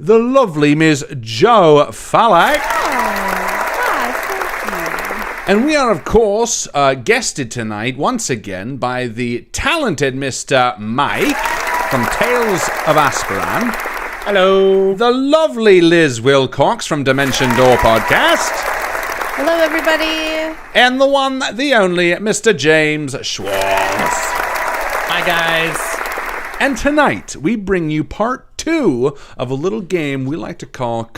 the lovely Ms. Jo Fallak. And we are, of course, guested tonight, once again, by the talented Mr. Mike from Tales of Asperran. Hello. The lovely Liz Wilcox from Dimension Door Podcast. Hello, everybody. And the one, the only, Mr. James Schwartz. Hi, guys. And tonight, we bring you part 2 of a little game we like to call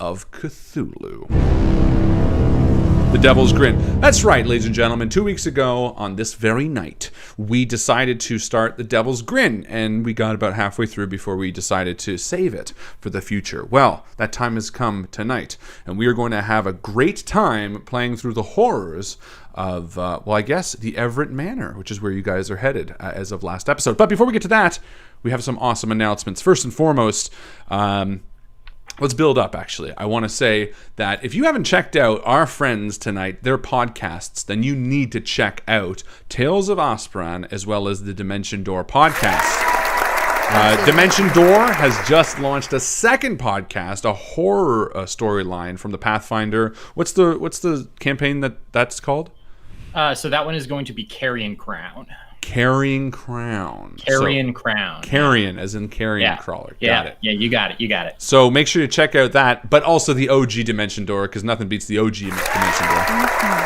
of Cthulhu. The Devil's Grin. That's right, ladies and gentlemen. 2 weeks ago, on this very night, we decided to start The Devil's Grin, and we got about halfway through before we decided to save it for the future. Well, that time has come tonight, and we are going to have a great time playing through the horrors of, I guess, the Everett Manor, which is where you guys are headed as of last episode. But before we get to that, we have some awesome announcements. First and foremost, let's build up, actually. I want to say that if you haven't checked out our friends tonight, their podcasts, then you need to check out Tales of Asperran as well as the Dimension Door Podcast. Dimension Door has just launched a second podcast, a horror storyline from the Pathfinder. What's the campaign that's called? So that one is going to be Carrion Crown. Carrying Crown. Crown. Carrion, as in carrion crawler. Got it. Yeah, you got it. So make sure to check out that, but also the OG Dimension Door, because nothing beats the OG Dimension Door.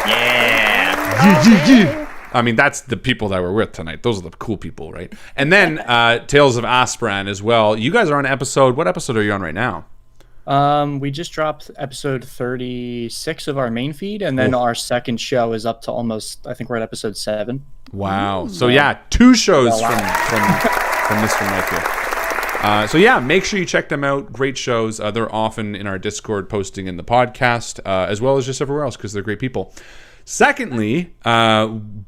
Yeah. I mean, that's the people that we're with tonight. Those are the cool people, right? And then Tales of Asperran as well. You guys are on episode. What episode are you on right now? We just dropped episode 36 of our main feed, and then our second show is up to almost, I think we're at episode 7. Wow. So yeah, 2 shows from Mr. Mike here. So yeah, make sure you check them out. Great shows. They're often in our Discord posting in the podcast, as well as just everywhere else, because they're great people. Secondly,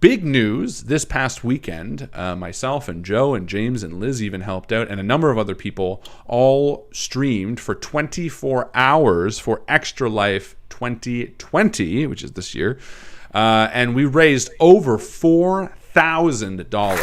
big news this past weekend, myself and Joe and James and Liz even helped out, and a number of other people all streamed for 24 hours for Extra Life 2020, which is this year, and we raised over $4,000.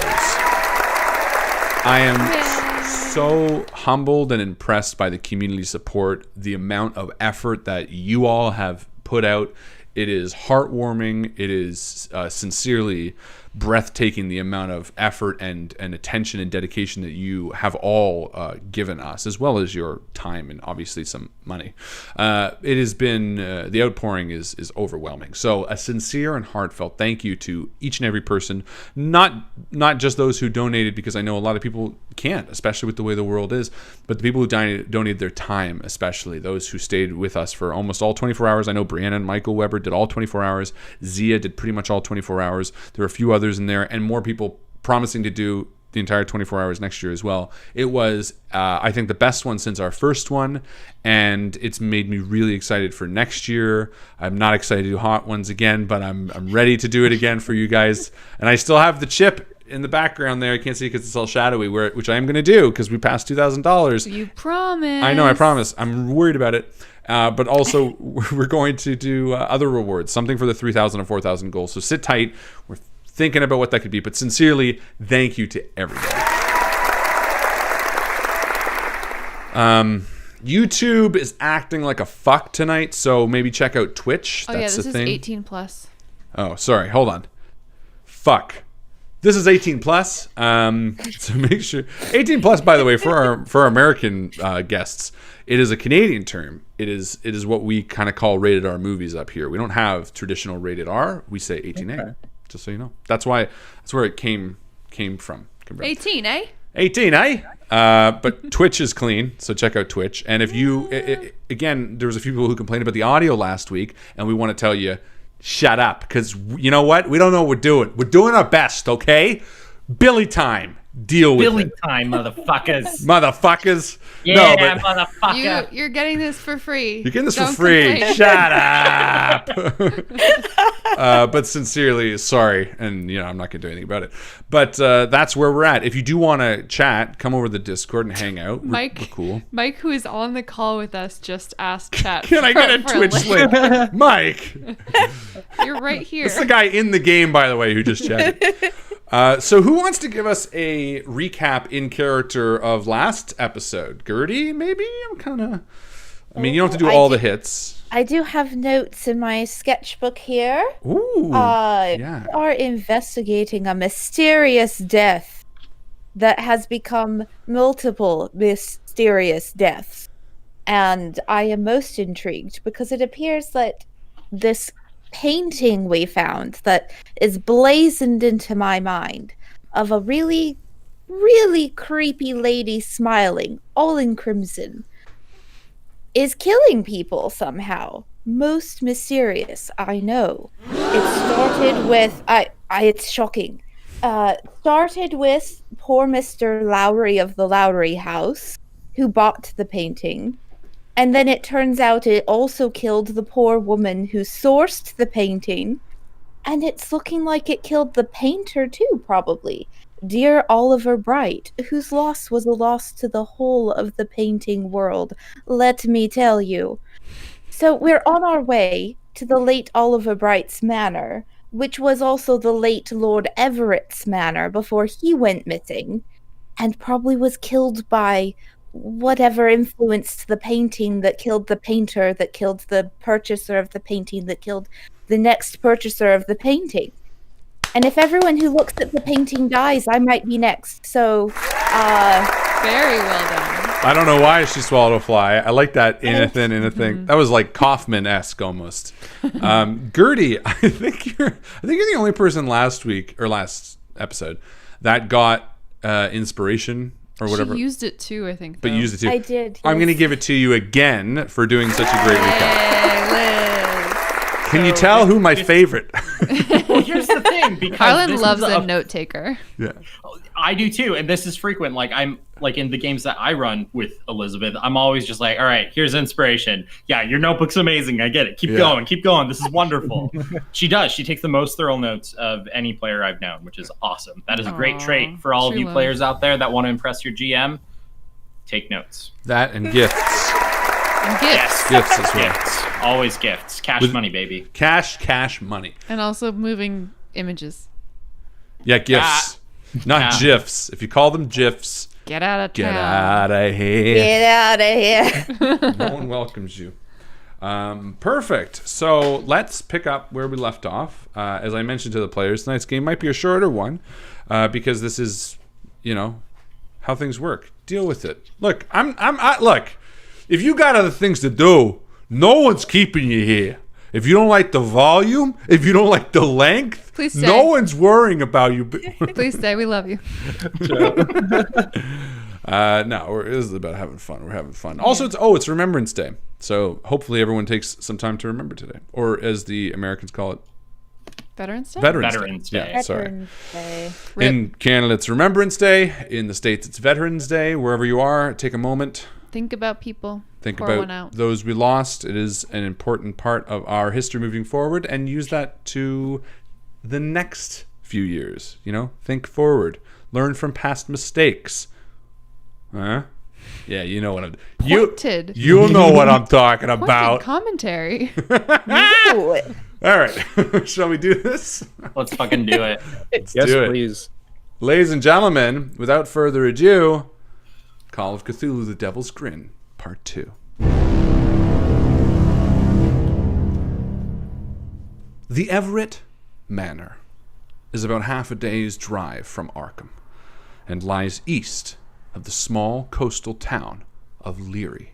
I am so humbled and impressed by the community support, the amount of effort that you all have put out. It is heartwarming. It is sincerely breathtaking, the amount of effort and attention and dedication that you have all given us, as well as your time and obviously some money. It has been, the outpouring is overwhelming. So a sincere and heartfelt thank you to each and every person, not just those who donated, because I know a lot of people can't, especially with the way the world is, but the people who donated their time, especially those who stayed with us for almost all 24 hours. I know Brianna and Michael Weber did all 24 hours. Zia did pretty much all 24 hours. There were a few others in there, and more people promising to do the entire 24 hours next year as well. It was, I think, the best one since our first one, and it's made me really excited for next year. I'm not excited to do hot ones again, but I'm ready to do it again for you guys. And I still have the chip in the background there. I can't see because it's all shadowy, which I am going to do because we passed $2,000. You promise. I know, I promise. I'm worried about it. But also, we're going to do other rewards, something for the 3,000 and 4,000 goals. So sit tight. We're thinking about what that could be. But sincerely, thank you to everybody. YouTube is acting like a fuck tonight, so maybe check out Twitch. That's this the thing. is 18 plus. Oh, sorry. Hold on. Fuck. This is 18 plus. So make sure 18 plus. By the way, for our American guests, it is a Canadian term. It is what we kind of call rated R movies up here. We don't have traditional rated R. We say 18A. Okay. Just so you know. That's where it came from. 18, eh? 18, eh? But Twitch is clean, so check out Twitch. And if you again, there was a few people who complained about the audio last week, and we want to tell you, shut up, because you know what? We don't know what we're doing. We're doing our best, okay? Billy time. Deal with Billy it. time, motherfuckers. Motherfuckers. Yeah, no, motherfucker. You're getting this for free. You're getting this Don't for free. complain. Shut up. But sincerely, sorry. And, I'm not going to do anything about it. But that's where we're at. If you do want to chat, come over to the Discord and hang out. We're cool. Mike, who is on the call with us, just asked chat. Can I get a Twitch link? Mike. You're right here. It's the guy in the game, by the way, who just chatted. So who wants to give us a recap in character of last episode? Gertie, maybe? You don't have to do all the hits. I do have notes in my sketchbook here. Ooh, yeah. We are investigating a mysterious death that has become multiple mysterious deaths. And I am most intrigued because it appears that this painting we found that is blazoned into my mind of a really, really creepy lady smiling, all in crimson, is killing people somehow. Most mysterious, I know. It started with... it's shocking. Started with poor Mr. Lowry of the Lowry House, who bought the painting. And then it turns out it also killed the poor woman who sourced the painting. And it's looking like it killed the painter too, probably. Dear Oliver Bright, whose loss was a loss to the whole of the painting world, let me tell you. So we're on our way to the late Oliver Bright's manor, which was also the late Lord Everett's manor before he went missing, and probably was killed by whatever influenced the painting that killed the painter, that killed the purchaser of the painting, that killed the next purchaser of the painting. And if everyone who looks at the painting dies, I might be next. So, Very well done. I don't know why she swallowed a fly. I like that in a thing. That was like Kaufman-esque almost. Gertie, I think you're the only person last episode that got inspiration or whatever. She used it too, I think. But though. used it too. I did. I'm going to give it to you again for doing such a great recap. Hey, Liz. Can you tell who my favorite? Well, here's the thing, because Harlan this loves is a note taker. Yeah. I do too, and this is frequent. Like I'm like in the games that I run with Elizabeth, I'm always just like, all right, here's inspiration. Yeah, your notebook's amazing. I get it. Keep going. This is wonderful. She does. She takes the most thorough notes of any player I've known, which is awesome. That is a great trait for all of you players out there that want to impress your GM. Take notes. That and gifts. And gifts. Gifts as well. Gifts. Always gifts. Cash money, baby. Cash money. And also moving images. Yeah, gifts. Not GIFs. If you call them GIFs, Get out of town. get out of here. Get out of here. No one welcomes you. Perfect. So let's pick up where we left off. As I mentioned to the players, tonight's game might be a shorter one because this is, how things work. Deal with it. Look, look. If you got other things to do, no one's keeping you here. If you don't like the volume, if you don't like the length, Please stay. no one's worrying about you. Please stay. We love you. No, this is about having fun. We're having fun. Also, it's Remembrance Day. So hopefully everyone takes some time to remember today. Or as the Americans call it, Veterans Day? Veterans Day. Yeah, sorry. Veterans Day. In Canada, it's Remembrance Day. In the States, it's Veterans Day. Wherever you are, take a moment. Think about people. Think Pour one about out. those we lost. It is an important part of our history moving forward, and use that to the next few years. Think forward. Learn from past mistakes. Huh? Yeah, you know what I'm... Pointed. You'll know what I'm talking Pointed about. commentary. Ooh. All right. Shall we do this? Let's fucking do it. Yes, do it. please. Ladies and gentlemen, without further ado, Call of Cthulhu, The Devil's Grin, Part 2. The Everett Manor is about half a day's drive from Arkham and lies east of the small coastal town of Leary.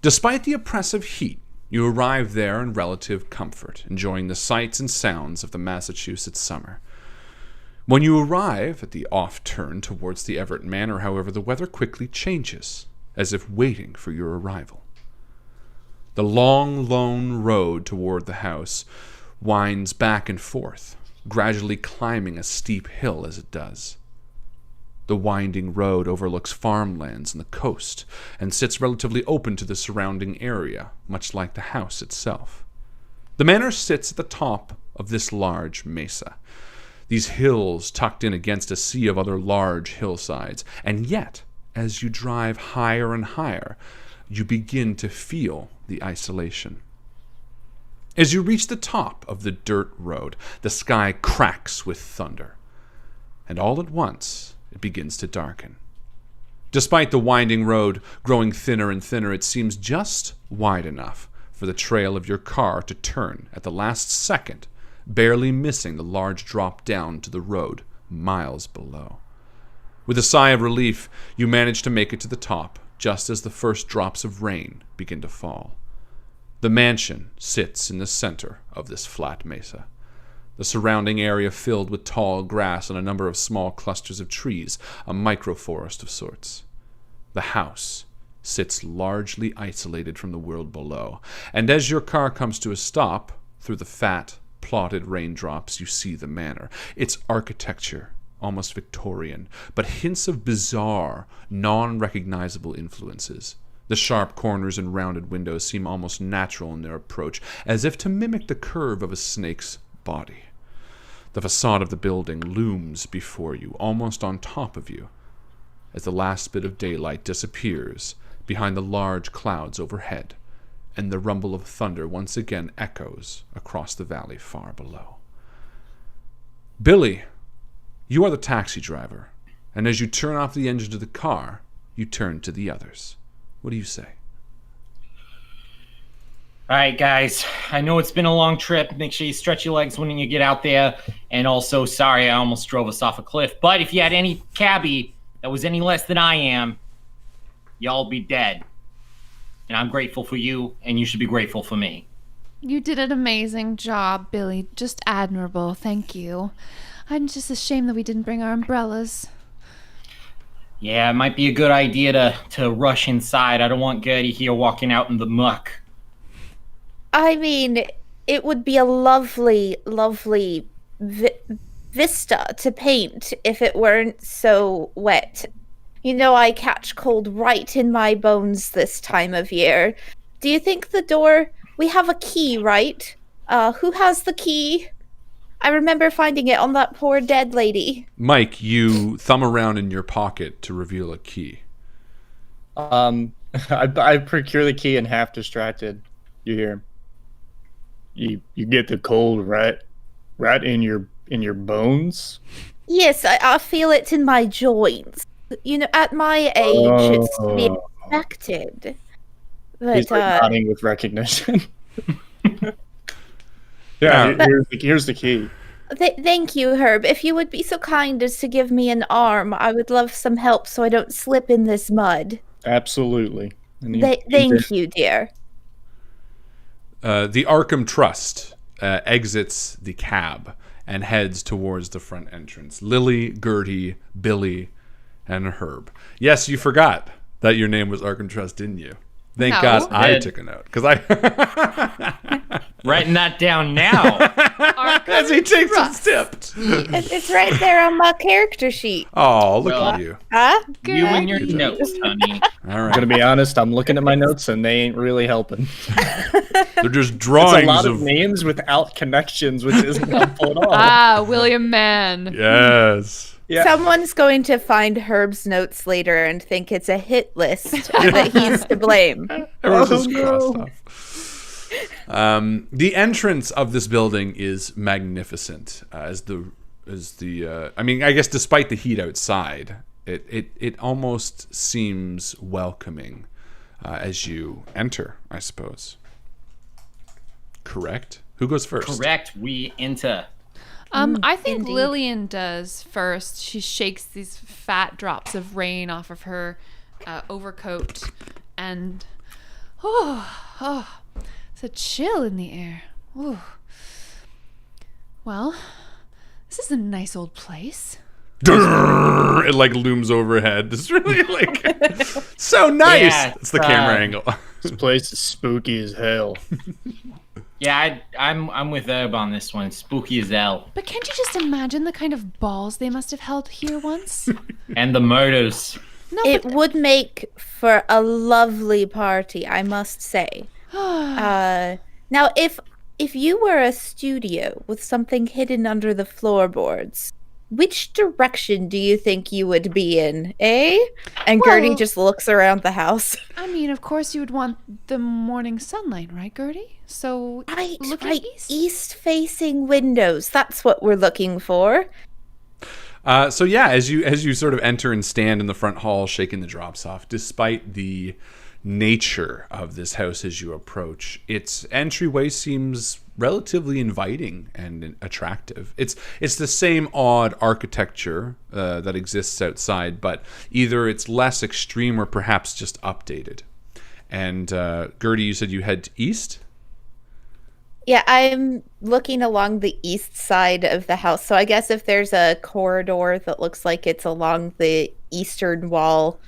Despite the oppressive heat, you arrive there in relative comfort, enjoying the sights and sounds of the Massachusetts summer. When you arrive at the off turn towards the Everett Manor, however, the weather quickly changes, as if waiting for your arrival. The long, lone road toward the house winds back and forth, gradually climbing a steep hill as it does. The winding road overlooks farmlands and the coast, and sits relatively open to the surrounding area, much like the house itself. The manor sits at the top of this large mesa, these hills tucked in against a sea of other large hillsides, and yet, as you drive higher and higher, you begin to feel the isolation. As you reach the top of the dirt road, the sky cracks with thunder. and all at once it begins to darken. Despite the winding road growing thinner and thinner, it seems just wide enough for the trail of your car to turn at the last second, barely missing the large drop down to the road miles below. With a sigh of relief, you manage to make it to the top just as the first drops of rain begin to fall. The mansion sits in the center of this flat mesa, the surrounding area filled with tall grass and a number of small clusters of trees, a microforest of sorts. The house sits largely isolated from the world below, and as your car comes to a stop, through the fat, plotted raindrops, you see the manor. Its architecture, almost Victorian, but hints of bizarre, non-recognizable influences. The sharp corners and rounded windows seem almost natural in their approach, as if to mimic the curve of a snake's body. The facade of the building looms before you, almost on top of you, as the last bit of daylight disappears behind the large clouds overhead, and the rumble of thunder once again echoes across the valley far below. Billy, you are the taxi driver, and as you turn off the engine of the car, you turn to the others. What do you say? All right, guys. I know it's been a long trip. Make sure you stretch your legs when you get out there. And also, sorry, I almost drove us off a cliff. But if you had any cabbie that was any less than I am, y'all be dead. And I'm grateful for you, and you should be grateful for me. You did an amazing job, Billy. Just admirable. Thank you. I'm just ashamed that we didn't bring our umbrellas. Yeah, it might be a good idea to rush inside. I don't want Gertie here walking out in the muck. I mean, it would be a lovely, lovely vista to paint if it weren't so wet. You know, I catch cold right in my bones this time of year. Do you think the door... We have a key, right? Who has the key? I remember finding it on that poor dead lady. Mike, you thumb around in your pocket to reveal a key. I procure the key and half distracted. You hear, you get the cold right in your bones. Yes, I feel it in my joints. You know, at my age, it's to be expected. But, He's like nodding with recognition. Yeah, here's the key. Thank you, Herb. If you would be so kind as to give me an arm, I would love some help so I don't slip in this mud. Absolutely. Thank you, dear. The Arkham Trust exits the cab and heads towards the front entrance. Lily, Gertie, Billy, and Herb. Yes, you forgot that your name was Arkham Trust, didn't you? Thank No. God I took a note, because I Writing that down now. as he takes a step. It's right there on my character sheet. Oh, look Well, at you! Huh? You and your notes, honey. All I'm right, gonna be honest. I'm looking at my notes and they ain't really helping. they're just It's drawings a lot of of names without connections, which isn't helpful at all. Ah, William Mann. yes. Yeah. Someone's going to find Herb's notes later and think it's a hit list and that he's to blame. Everyone's just crossed off. The entrance of this building is magnificent. I mean, I guess despite the heat outside, it almost seems welcoming as you enter, I suppose. Correct? Who goes first? Correct. We enter. I think indeed. Lillian does first. She shakes these fat drops of rain off of her overcoat, and it's a chill in the air. Ooh. Well, this is a nice old place. It like looms overhead. It's really like so nice. Yeah, it's the camera angle. This place is spooky as hell. Yeah, I'm with Herb on this one. Spooky as hell. But can't you just imagine the kind of balls they must have held here once? And the murders. No, It would make for a lovely party, I must say. Now, if you were a studio with something hidden under the floorboards, which direction do you think you would be in, eh? And Gertie Well- just looks around the house. I mean, of course you would want the morning sunlight, right, Gertie? So look Right. at east. East-facing windows. That's what we're looking for. So yeah, as you sort of enter and stand in the front hall, shaking the drops off, despite the nature of this house as you approach, its entryway seems relatively inviting and attractive. It's the same odd architecture that exists outside, but either it's less extreme or perhaps just updated. And Gertie, you said you head east? Yeah, I'm looking along the east side of the house. So I guess if there's a corridor that looks like it's along the eastern wall,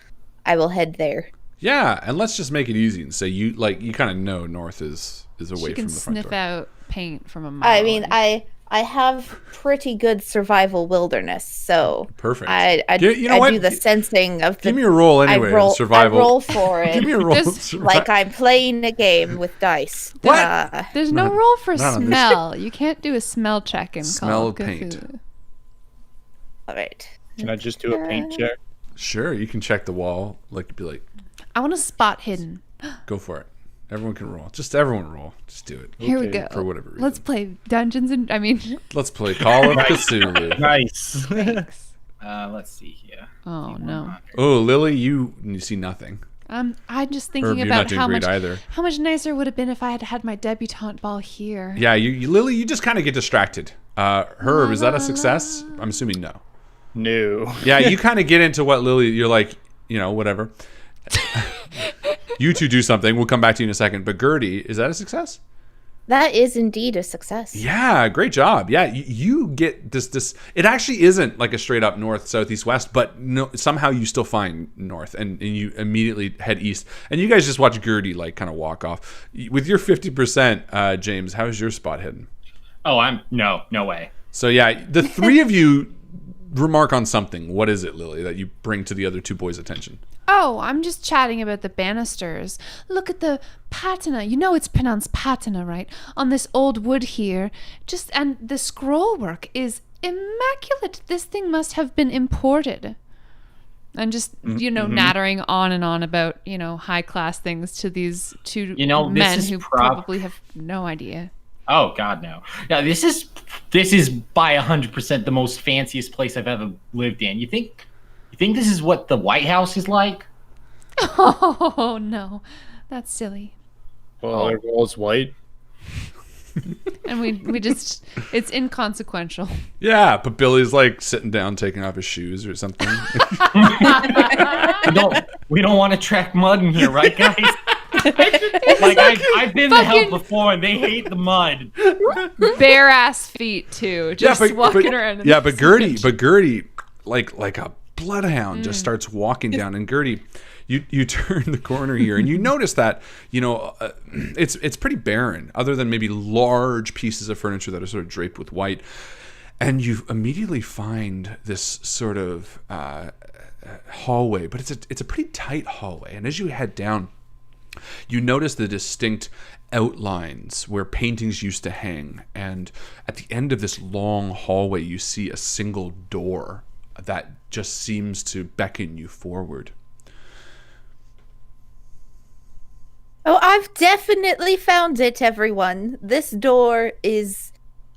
I will head there. Yeah, and let's just make it easy and say you kind of know north is away from the front door. She can sniff out paint from a mile I mean, away. I have pretty good survival wilderness, so Perfect. I You know what? do the sensing of the. Give me a roll anyway. I Survival. roll for it. Give me a roll. Just like I'm playing a game with dice. What? There's no roll for not on this. smell. You can't do a smell check in Smell Call of paint. Cthulhu. All right. Can I just do a paint check? Sure, you can check the wall. Be like, I want a spot hidden. go for it. Everyone can roll. Just everyone roll. Just do it. Here we Okay, go. for whatever reason. Let's play Dungeons and Let's play Call of Cthulhu. Nice. Thanks. Let's see here. Oh no. Oh, Lily, you see nothing. I'm just Or thinking you're about not doing how great much either. how much nicer would have been if I had had my debutante ball here. Yeah, Lily, you just kind of get distracted. Herb, is that a success? I'm assuming no. No. Yeah, you kind of get into what Lily, you're like, whatever. You two do something. We'll come back to you in a second. But Gertie, is that a success? That is indeed a success. Yeah, great job. Yeah, you get this. It actually isn't like a straight up north, south, east, west, but no, somehow you still find north, and you immediately head east. And you guys just watch Gertie kind of walk off. With your 50%, James, how's your spot hidden? Oh, no way. So yeah, the three of you remark on something. What is it, Lily, that you bring to the other two boys' attention? Oh, I'm just chatting about the banisters. Look at the patina. You know it's pronounced patina, right? On this old wood here. And the scroll work is immaculate. This thing must have been imported. And just, nattering on and on about, high class things to these two men who probably have no idea. Oh God, no. Yeah, this is by 100% the most fanciest place I've ever lived in. You think this is what the White House is like? Oh no, that's silly. Well, the wall's white. And we just, it's inconsequential. Yeah, but Billy's sitting down, taking off his shoes or something. we don't want to track mud in here, right, guys? I've been to hell before, and they hate the mud. Bare ass feet too, just walking around. Yeah, but Gertie, like a bloodhound, just starts walking down, and Gertie, you turn the corner here, and you notice that it's pretty barren, other than maybe large pieces of furniture that are sort of draped with white, and you immediately find this sort of hallway, but it's a pretty tight hallway, and as you head down, you notice the distinct outlines where paintings used to hang, and at the end of this long hallway you see a single door that just seems to beckon you forward. Oh, I've definitely found it, everyone. This door is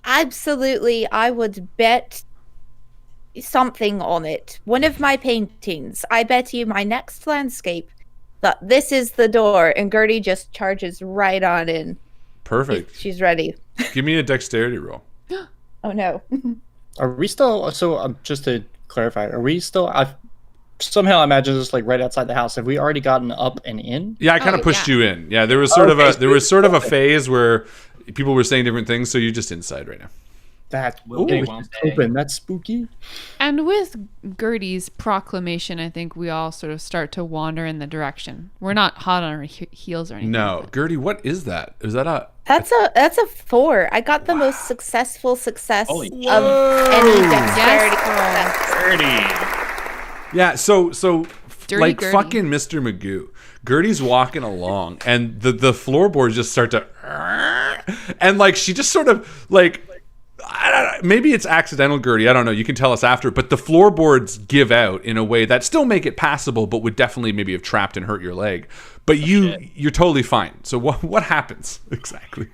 absolutely, I would bet something on it. One of my paintings. I bet you my next landscape that this is the door, and Gertie just charges right on in. Perfect. She's ready. Give me a dexterity roll. Oh no. Are we still? So just to clarify, are we still? I've somehow imagined this right outside the house. Have we already gotten up and in? Yeah, I kind of pushed you in. Yeah, there was sort of a phase where people were saying different things, so you're just inside right now. That Ooh, open. That's spooky. And with Gertie's proclamation, I think we all sort of start to wander in the direction. We're not hot on our heels or anything. No, Gertie, what is that? Is that a? That's a 4. I got the most successful success Holy of any dexterity. Dirty. Yeah, so Dirty Gertie. fucking Mr. Magoo. Gertie's walking along, and the floorboards just start to, and she just sort of I don't know, maybe it's accidental, Gertie. I don't know. You can tell us after. But the floorboards give out in a way that still make it passable, but would definitely maybe have trapped and hurt your leg. But you're totally fine. So what happens exactly?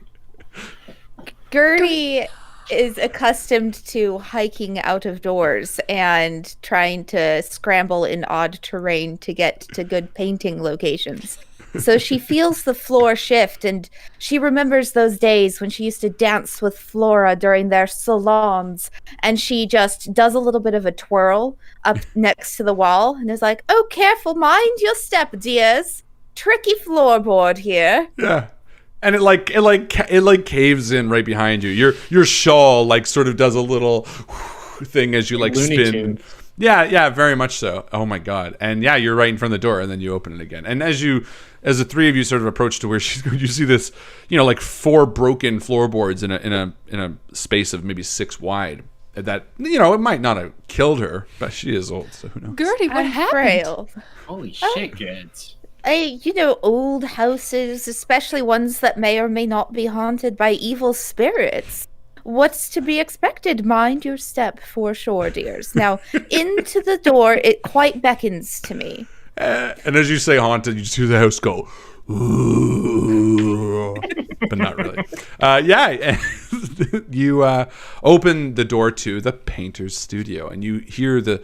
Gertie is accustomed to hiking out of doors and trying to scramble in odd terrain to get to good painting locations. So she feels the floor shift, and she remembers those days when she used to dance with Flora during their salons, and she just does a little bit of a twirl up next to the wall and is like, "Oh, careful, mind your step, dears. Tricky floorboard here." Yeah. And it caves in right behind you. Your shawl like sort of does a little thing as you like Looney spin. Tunes. Yeah, very much so. Oh my god. And yeah, you're right in front of the door, and then you open it again. And as the three of you sort of approach to where she's going, you see this, like 4 broken floorboards in a space of maybe 6 wide. That it might not have killed her, but she is old, so who knows? Gertie, what I'm happened? frail. Holy shit, kids. Old houses, especially ones that may or may not be haunted by evil spirits. What's to be expected? Mind your step, for sure, dears. Now, into the door, it quite beckons to me. And as you say haunted, you just hear the house go, ooh, but not really. You open the door to the painter's studio, and you hear the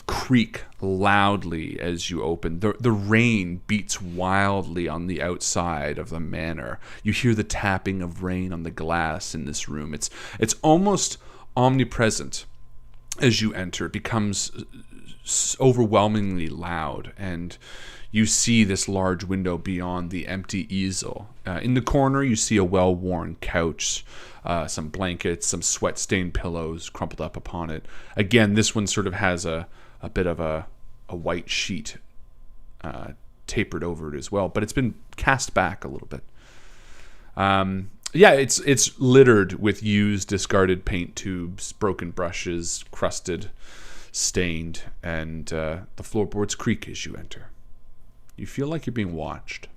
creak loudly as you open. The rain beats wildly on the outside of the manor. You hear the tapping of rain on the glass in this room. It's almost omnipresent as you enter. It becomes overwhelmingly loud, and you see this large window beyond the empty easel. In the corner, you see a well-worn couch, some blankets, some sweat-stained pillows crumpled up upon it. Again, this one sort of has a bit of a white sheet tapered over it as well, but it's been cast back a little bit. It's littered with used, discarded paint tubes, broken brushes, crusted, stained, and the floorboards creak as you enter. You feel like you're being watched.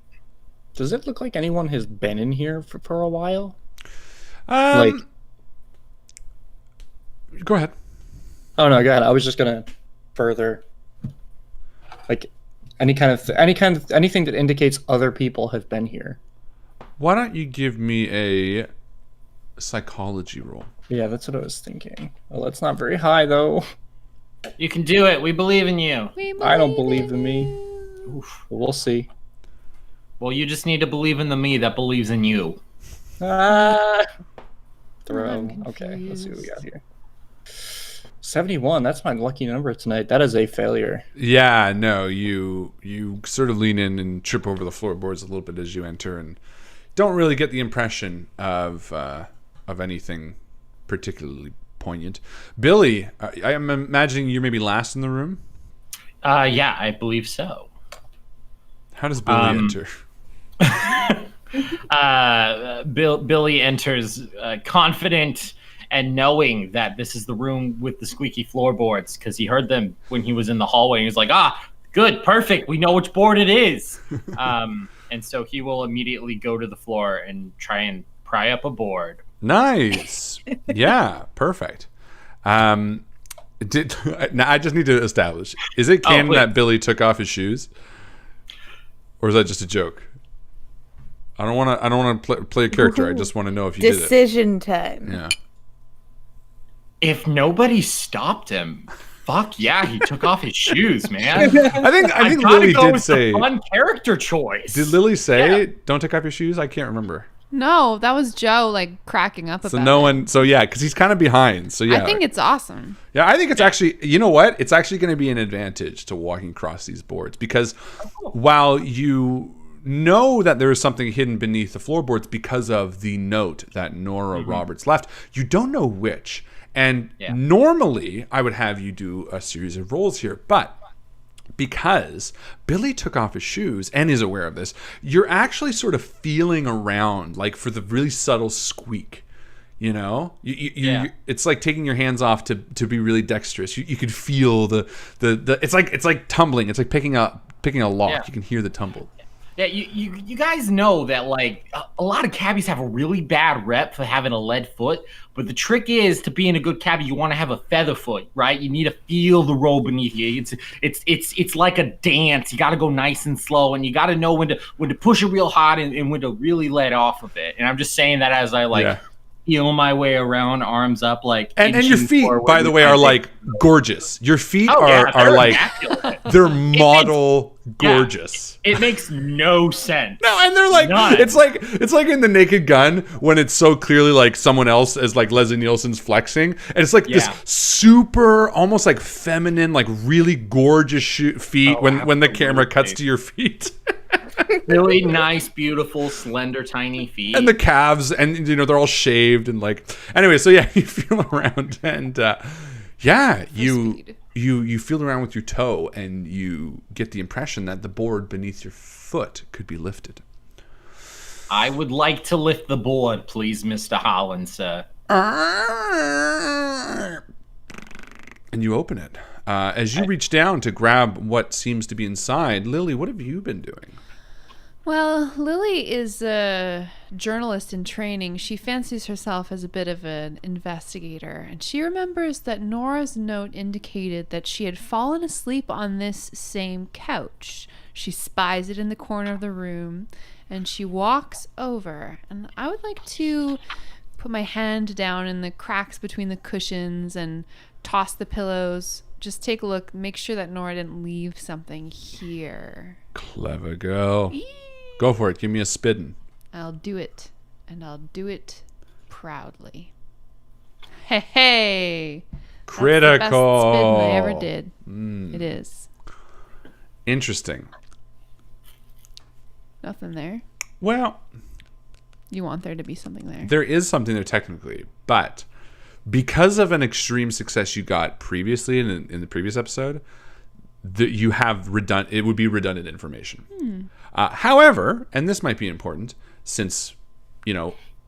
Does it look like anyone has been in here for a while? Go ahead. Oh no, go ahead. I was just gonna further, like, anything that indicates other people have been here. Why don't you give me a psychology roll? Yeah, that's what I was thinking. Well, that's not very high though. You can do it. We believe in you. I don't believe in me. Oof. We'll see. Well, you just need to believe in the me that believes in you. Throw. I'm Okay, let's see what we got here. 71. That's my lucky number tonight. That is a failure. Yeah, no, you sort of lean in and trip over the floorboards a little bit as you enter, and don't really get the impression of anything particularly poignant. Billy, I am imagining you're maybe last in the room. Yeah, I believe so. How does Billy enter? Billy enters confident and knowing that this is the room with the squeaky floorboards, because he heard them when he was in the hallway. And he was like, good, perfect. We know which board it is. And so he will immediately go to the floor and try and pry up a board. Nice. Yeah, perfect. Now I just need to establish: is it canon that Billy took off his shoes, or is that just a joke? I don't want to play a character. I just want to know if you did it. Decision time. Yeah. If nobody stopped him, fuck yeah, he took off his shoes, man. I think Lily did say fun character choice. Did Lily say don't take off your shoes? I can't remember. No, that was Joe like cracking up about So no one. So yeah, because he's kind of behind. So yeah, I think it's awesome. Yeah, I think it's actually. You know what? It's actually going to be an advantage to walking across these boards, because while you know that there is something hidden beneath the floorboards because of the note that Nora Roberts left, you don't know which. And normally I would have you do a series of rolls here, but because Billy took off his shoes and is aware of this, you're actually sort of feeling around like for the really subtle squeak. You know, it's like taking your hands off to be really dexterous. You can feel the it's like tumbling. It's like picking a lock. Yeah. You can hear the tumble. Yeah, you guys know that like a lot of cabbies have a really bad rep for having a lead foot, but the trick is to being a good cabbie, you want to have a feather foot, right? You need to feel the road beneath you. It's like a dance. You got to go nice and slow, and you got to know when to push it real hard and when to really let off of it. And I'm just saying that as I feel my way around, arms up, like. And your inching feet, forward by the way, and are I like think- gorgeous. Your feet Oh, yeah, are they're like immaculate. they're model gorgeous. It makes no sense. No, and they're like None. it's like in The Naked Gun when it's so clearly like someone else as like Leslie Nielsen's flexing, and it's like this Yeah. super almost like feminine, like really gorgeous feet Oh, when the camera cuts absolutely. to your feet. Really nice, beautiful, slender, tiny feet. And the calves, and they're all shaved and like. Anyway, so yeah, you feel around, and you feel around with your toe, and you get the impression that the board beneath your foot could be lifted. I would like to lift the board, please, Mr. Harlan, sir. And you open it. As you reach down to grab what seems to be inside, Lily, what have you been doing? Well, Lily is a journalist in training. She fancies herself as a bit of an investigator, and she remembers that Nora's note indicated that she had fallen asleep on this same couch. She spies it in the corner of the room, and she walks over. And I would like to put my hand down in the cracks between the cushions and toss the pillows. Just take a look, make sure that Nora didn't leave something here. Clever girl. Go for it. Give me a spittin'. I'll do it, and I'll do it proudly. Hey, hey! Critical. That's the best spin I ever did. It is. Interesting. Nothing there. Well, You want there to be something there. there is something there technically, but because of an extreme success you got previously in the previous episode, you have it would be redundant information. However, and this might be important since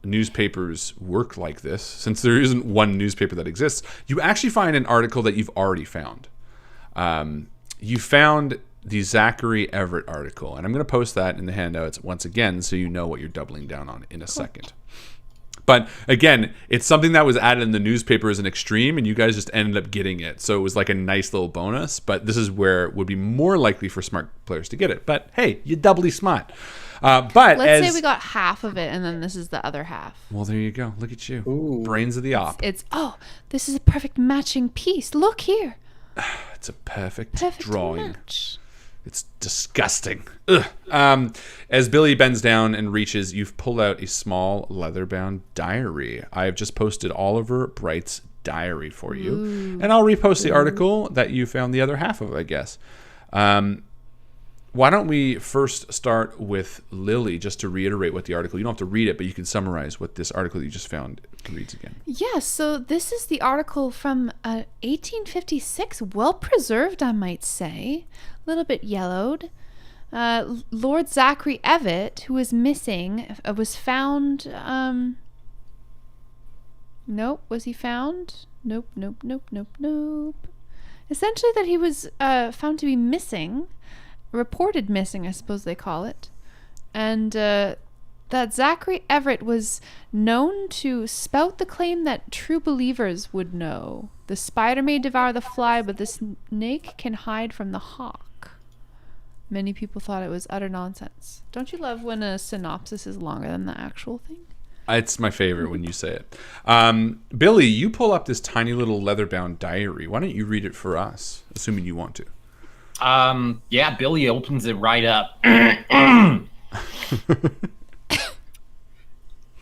newspapers work like this, since there isn't one newspaper that exists, you actually find an article that you've already found. You found the Zachary Everett article, and I'm going to post that in the handouts once again so you know what you're doubling down on in a second. But again, it's something that was added in the newspaper as an extreme, and you guys just ended up getting it. So it was like a nice little bonus, but this is where it would be more likely for smart players to get it. But hey, you're doubly smart. But Let's say we got half of it, and then this is the other half. Well, there you go. Look at you. Ooh. Brains of the op. This is a perfect matching piece. Look here. It's a perfect Perfect drawing. match. It's disgusting. Ugh. As Billy bends down and reaches, you've pulled out a small leather-bound diary. I've just posted Oliver Bright's diary for you. And I'll repost the article that you found the other half of, I guess. Why don't we first start with Lily, just to reiterate what the article... You don't have to read it, but you can summarize what this article that you just found reads again. Yeah, so this is the article from 1856. Well preserved, I might say. A little bit yellowed. Lord Zachary Everett, who was missing, was found... Nope. Was he found? Nope. Essentially that he was found to be missing... reported missing, I suppose they call it, and that Zachary Everett was known to spout the claim that true believers would know. The spider may devour the fly, but the snake can hide from the hawk. Many people thought it was utter nonsense. Don't you love when a synopsis is longer than the actual thing? It's my favorite when you say it. Billy, you pull up this tiny little leather-bound diary. Why don't you read it for us, assuming you want to? Yeah, Billy opens it right up.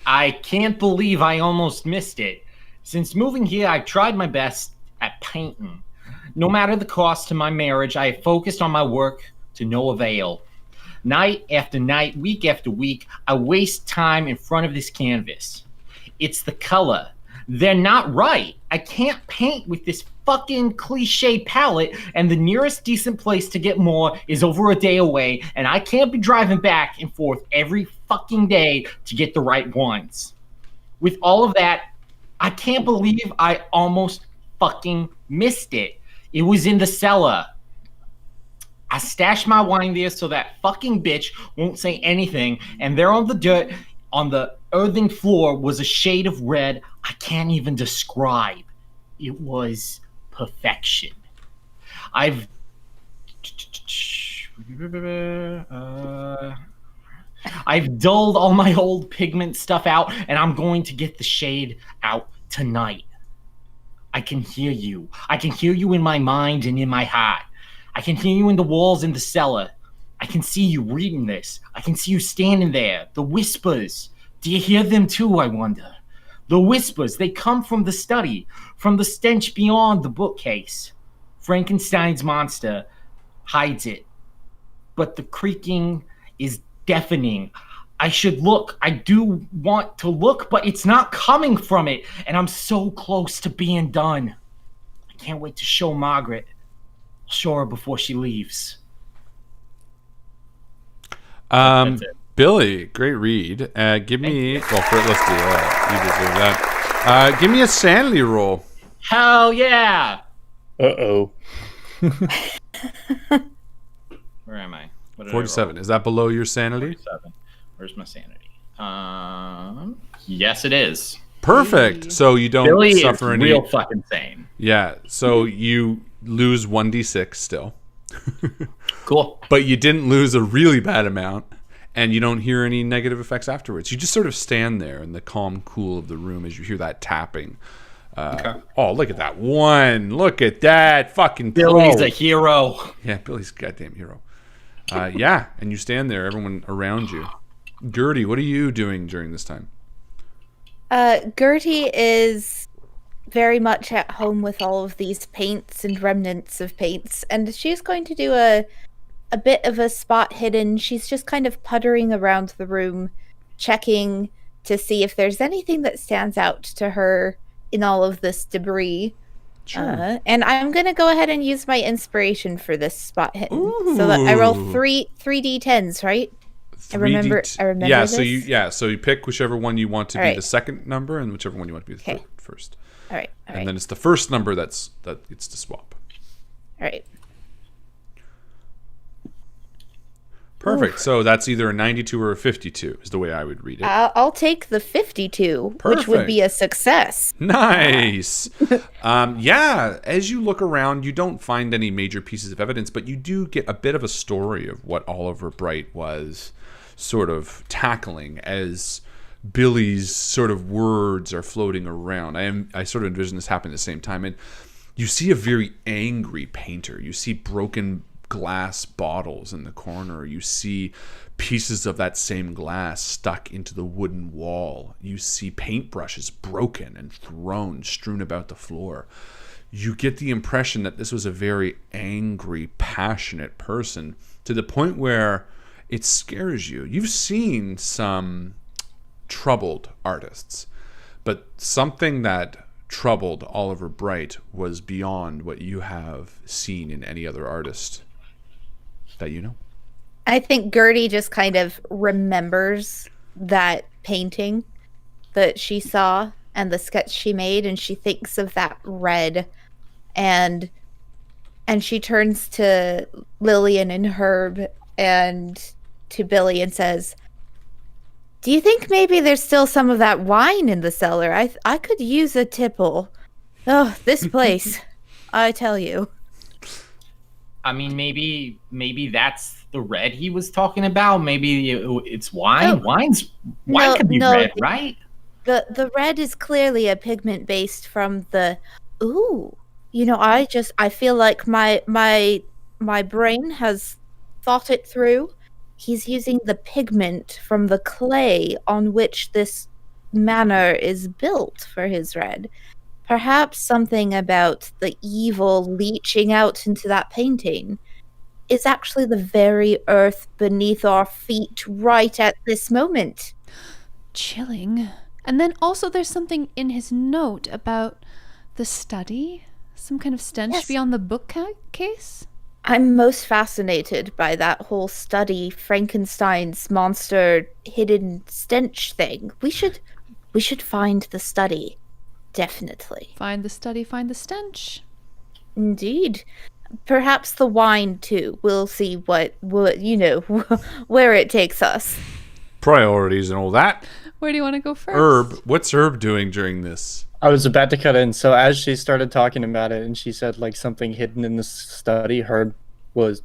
I can't believe I almost missed it. Since moving here, I've tried my best at painting. No matter the cost to my marriage, I have focused on my work to no avail. Night after night, week after week, I waste time in front of this canvas. It's the color. They're not right. I can't paint with this fucking cliche palette, and the nearest decent place to get more is over a day away, and I can't be driving back and forth every fucking day to get the right ones. With all of that, I can't believe I almost fucking missed it. It was in the cellar. I stashed my wine there so that fucking bitch won't say anything, and there on the dirt, on the earthen floor, was a shade of red I can't even describe. It was perfection. I've dulled all my old pigment stuff out, and I'm going to get the shade out tonight. I can hear you. I can hear you in my mind and in my heart. I can hear you in the walls in the cellar. I can see you reading this. I can see you standing there. The whispers. Do you hear them too, I wonder? The whispers, they come from the study, from the stench beyond the bookcase. Frankenstein's monster hides it, but the creaking is deafening. I should look. I do want to look, but it's not coming from it, and I'm so close to being done. I can't wait to show Margaret. I'll show her before she leaves. Billy, great read. Give me, well, let's do that. You deserve that. Give me a sanity roll. Hell yeah! Uh-oh. Where am I? What did I 47. roll? Is that below your sanity? 47. Where's my sanity? Yes, it is. Perfect. So you don't Billy suffer is any. real fucking sane. Yeah. So you lose 1d6 still. Cool. But you didn't lose a really bad amount, and you don't hear any negative effects afterwards. You just sort of stand there in the calm cool of the room as you hear that tapping. Okay. Oh, look at that one. Look at that fucking Billy's pro. a hero. Yeah, Billy's a goddamn hero. Yeah, and you stand there, everyone around you. Gertie, what are you doing during this time? Gertie is very much at home with all of these paints and remnants of paints, and she's going to do a bit of a spot hidden. She's just kind of puttering around the room, checking to see if there's anything that stands out to her in all of this debris. Sure. And I'm gonna go ahead and use my inspiration for this spot hidden. So that I roll three d10s, right? I remember Yeah, this? so you pick whichever one you want to be Alright. the second number, and whichever one you want to be the Okay. first. All right. And then it's the first number that it's to swap. All right. Perfect. Oof. So that's either a 92 or a 52 is the way I would read it. I'll take the 52, which would be a success. Nice. Yeah, as you look around, you don't find any major pieces of evidence, but you do get a bit of a story of what Oliver Bright was sort of tackling as Billy's sort of words are floating around. I sort of envision this happening at the same time. And you see a very angry painter. You see broken glass bottles in the corner. You see pieces of that same glass stuck into the wooden wall. You see paintbrushes broken and thrown, strewn about the floor. You get the impression that this was a very angry, passionate person to the point where it scares you. You've seen some troubled artists, but something that troubled Oliver Bright was beyond what you have seen in any other artist that you know. I think Gertie just kind of remembers that painting that she saw and the sketch she made, and she thinks of that red, and she turns to Lillian and Herb and to Billy and says, "Do you think maybe there's still some of that wine in the cellar? I could use a tipple. Oh, this place, I tell you." I mean, maybe that's the red he was talking about. Maybe it's wine. Wine could be red, right? The red is clearly a pigment based from the. Ooh, I feel like my brain has thought it through. He's using the pigment from the clay on which this manor is built for his red. Perhaps something about the evil leaching out into that painting is actually the very earth beneath our feet right at this moment. Chilling. And then also there's something in his note about the study, some kind of stench beyond the bookcase. I'm most fascinated by that whole study, Frankenstein's monster hidden stench thing. We should find the study. Definitely. Find the study, find the stench. Indeed. Perhaps the wine too. We'll see what where it takes us. Priorities and all that. Where do you want to go first? Herb, what's Herb doing during this? I was about to cut in, so as she started talking about it and she said like something hidden in the study,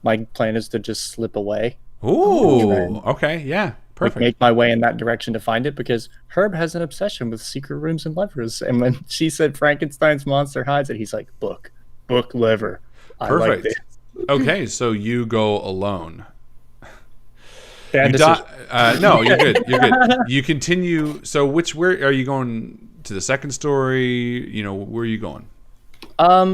my plan is to just slip away. Ooh, okay, yeah. Perfect. make my way in that direction to find it, because Herb has an obsession with secret rooms and levers. And when she said Frankenstein's monster hides it, he's like, book lever. I like Perfect. this. Okay, so you go alone. Bad You decision. no, you're good. You're good. You continue. So where are you going to the second story? You know, where are you going?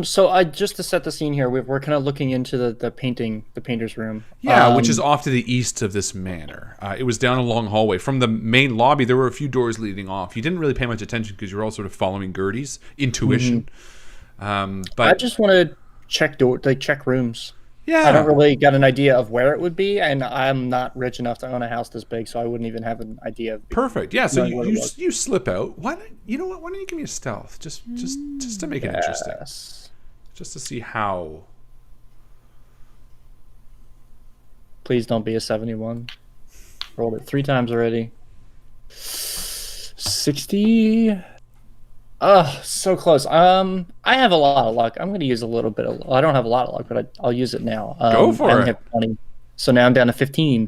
So I just to set the scene here, we're kind of looking into the painter's room. Yeah, which is off to the east of this manor. It was down a long hallway. From the main lobby, there were a few doors leading off. You didn't really pay much attention because you were all sort of following Gertie's intuition. But I just want to check rooms. yeah, I don't really got an idea of where it would be, and I'm not rich enough to own a house this big, so I wouldn't even have an idea of perfect. Yeah, so knowing what it was. you slip out. You know what? Why don't you give me a stealth, just to make it interesting, Yes. just to see how. Please don't be a 71. Rolled it 3 times already. 60. Oh, so close. I have a lot of luck. I'm going to use a little bit of. I don't have a lot of luck, but I'll use it now. Go for I only it. have 20, so now I'm down to 15.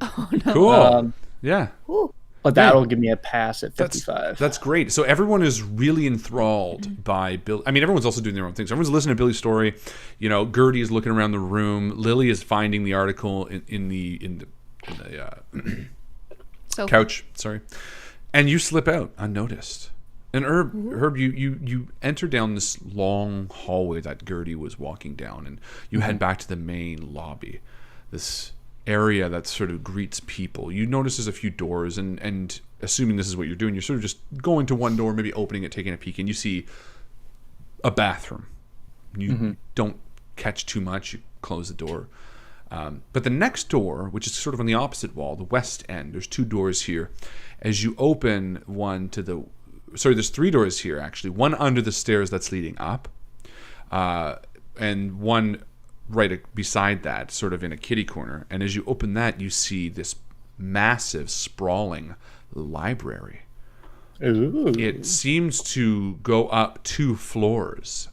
Cool. Yeah. Ooh. But that'll give me a pass at That's 55. That's great. So everyone is really enthralled by Bill. I mean, everyone's also doing their own things. Everyone's listening to Billy's story. You know, Gertie is looking around the room. Lily is finding the article in the So couch. Sorry, and you slip out unnoticed. And Herb, you enter down this long hallway that Gertie was walking down, and you head back to the main lobby. This area that sort of greets people. You notice there's a few doors, and assuming this is what you're doing, you're sort of just going to one door, maybe opening it, taking a peek, and you see a bathroom. You don't catch too much. You close the door. But the next door, which is sort of on the opposite wall, the west end, there's 2 doors here. As you open one to the... Sorry, there's 3 doors here, actually. One under the stairs that's leading up, and one right beside that, sort of in a kitty corner. And as you open that, you see this massive, sprawling library. Ooh. It seems to go up 2 floors.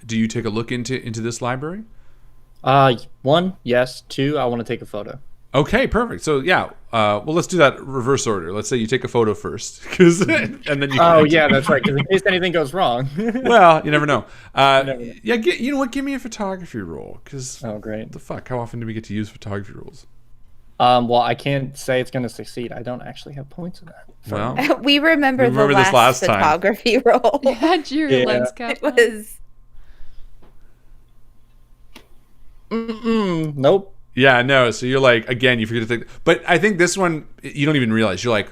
Do you take a look into this library? 1, yes. 2, I want to take a photo. Okay, perfect. So yeah, well, let's do that reverse order. Let's say you take a photo first, and then you. Oh yeah, that's right. Because in case anything goes wrong. Well, you never know. never know. Yeah, you know what? Give me a photography roll, because Oh great. the fuck? How often do we get to use photography rolls? Well, I can't say it's going to succeed. I don't actually have points in that. Well, We remember, Remember the this last last time. photography roll. you had your Yeah. lens cap. It was Nope. yeah, no. So you're like, again, you forget to take. But I think this one, you don't even realize. You're like,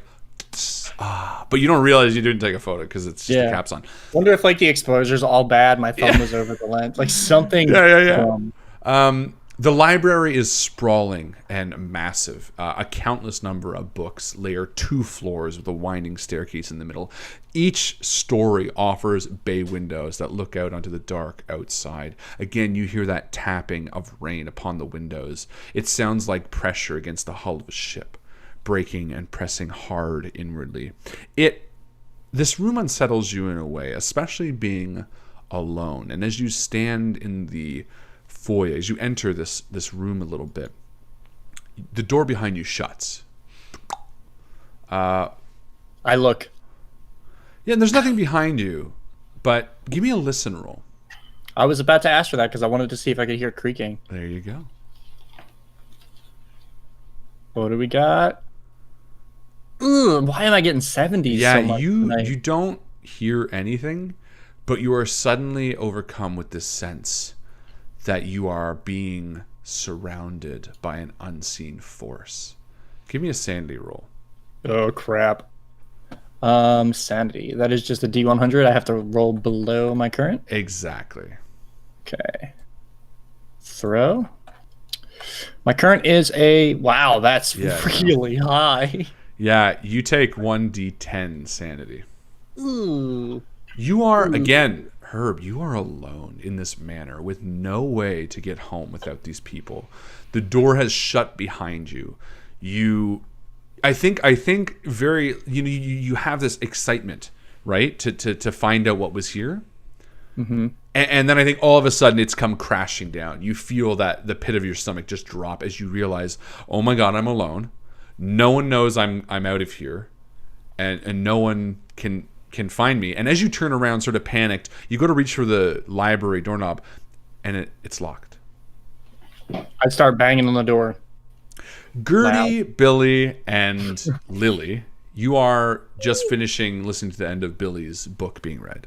but you don't realize you didn't take a photo because it's just the Yeah. caps on. Wonder if like the exposure's all bad. My thumb was over the lens. Like something. Yeah. The library is sprawling and massive. A countless number of books layer 2 floors with a winding staircase in the middle. Each story offers bay windows that look out onto the dark outside. Again, you hear that tapping of rain upon the windows. It sounds like pressure against the hull of a ship, breaking and pressing hard inwardly. This room unsettles you in a way, especially being alone. And as you stand in the foyer, as you enter this room a little bit, the door behind you shuts. I look. Yeah, and there's nothing behind you, but give me a listen roll. I was about to ask for that because I wanted to see if I could hear creaking. There you go. What do we got? Ooh, why am I getting 70s Yeah, so much tonight? you don't hear anything, but you are suddenly overcome with this sense that you are being surrounded by an unseen force. Give me a sanity roll. Oh crap. Sanity. That is just a D100. I have to roll below my current. Exactly. Okay. Throw. My current is a wow. That's Yeah. really high. Yeah, you take 1d10 sanity. Ooh. You are, again, Herb, you are alone in this manor with no way to get home without these people. The door has shut behind you. I think very, you have this excitement, right? To find out what was here. Mm-hmm. And then I think all of a sudden it's come crashing down. You feel that the pit of your stomach just drop as you realize, oh my God, I'm alone. No one knows I'm out of here, and no one can find me. And as you turn around, sort of panicked, you go to reach for the library doorknob, and it's locked. I start banging on the door. Gertie, Billy, and Lily, you are just finishing listening to the end of Billy's book being read.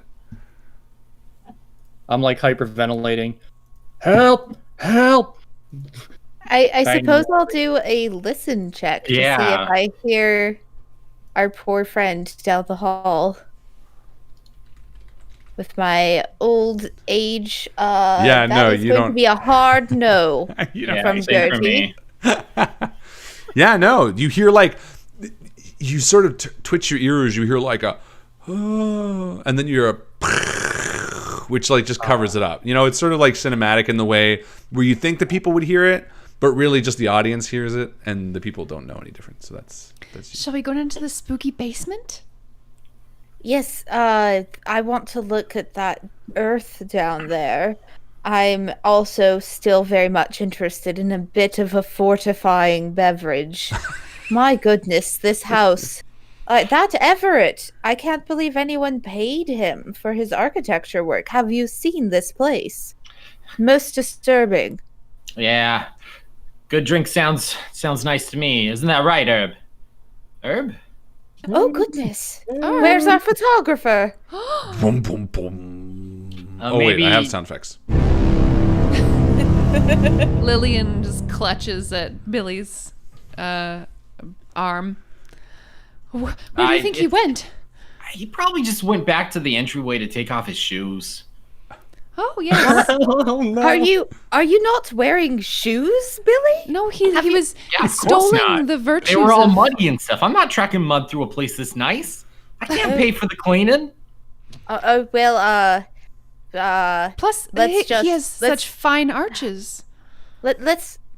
I'm like hyperventilating. Help! Help! I suppose I'll do a listen check to see if Yeah. I hear our poor friend down the hall. With my old age, Yeah, that no, is you going don't- to be a hard no. You know, Yeah, From same for Gertie. me. yeah, no, you hear like you sort of twitch your ears. You hear like a, and then you're a, which like just covers it up. You know, it's sort of like cinematic in the way where you think the people would hear it, but really just the audience hears it, and the people don't know any different. So that's Shall we go into the spooky basement? Yes, I want to look at that earth down there. I'm also still very much interested in a bit of a fortifying beverage. My goodness, this house. That Everett, I can't believe anyone paid him for his architecture work. Have you seen this place? Most disturbing. Yeah. Good drink sounds nice to me. Isn't that right, Herb? Herb? Oh, goodness. Where's our photographer? boom, boom, boom. Oh wait, maybe- I have sound effects. Lillian just clutches at Billy's arm. Where do you think he went? He probably just went back to the entryway to take off his shoes. Oh yes. Oh no! Are you not wearing shoes, Billy? No, he was Yeah, of course stoling not. the virtues. They were all of- muddy and stuff. I'm not tracking mud through a place this nice. I can't pay for the cleaning. Plus, Let's he just- has let's- such fine arches.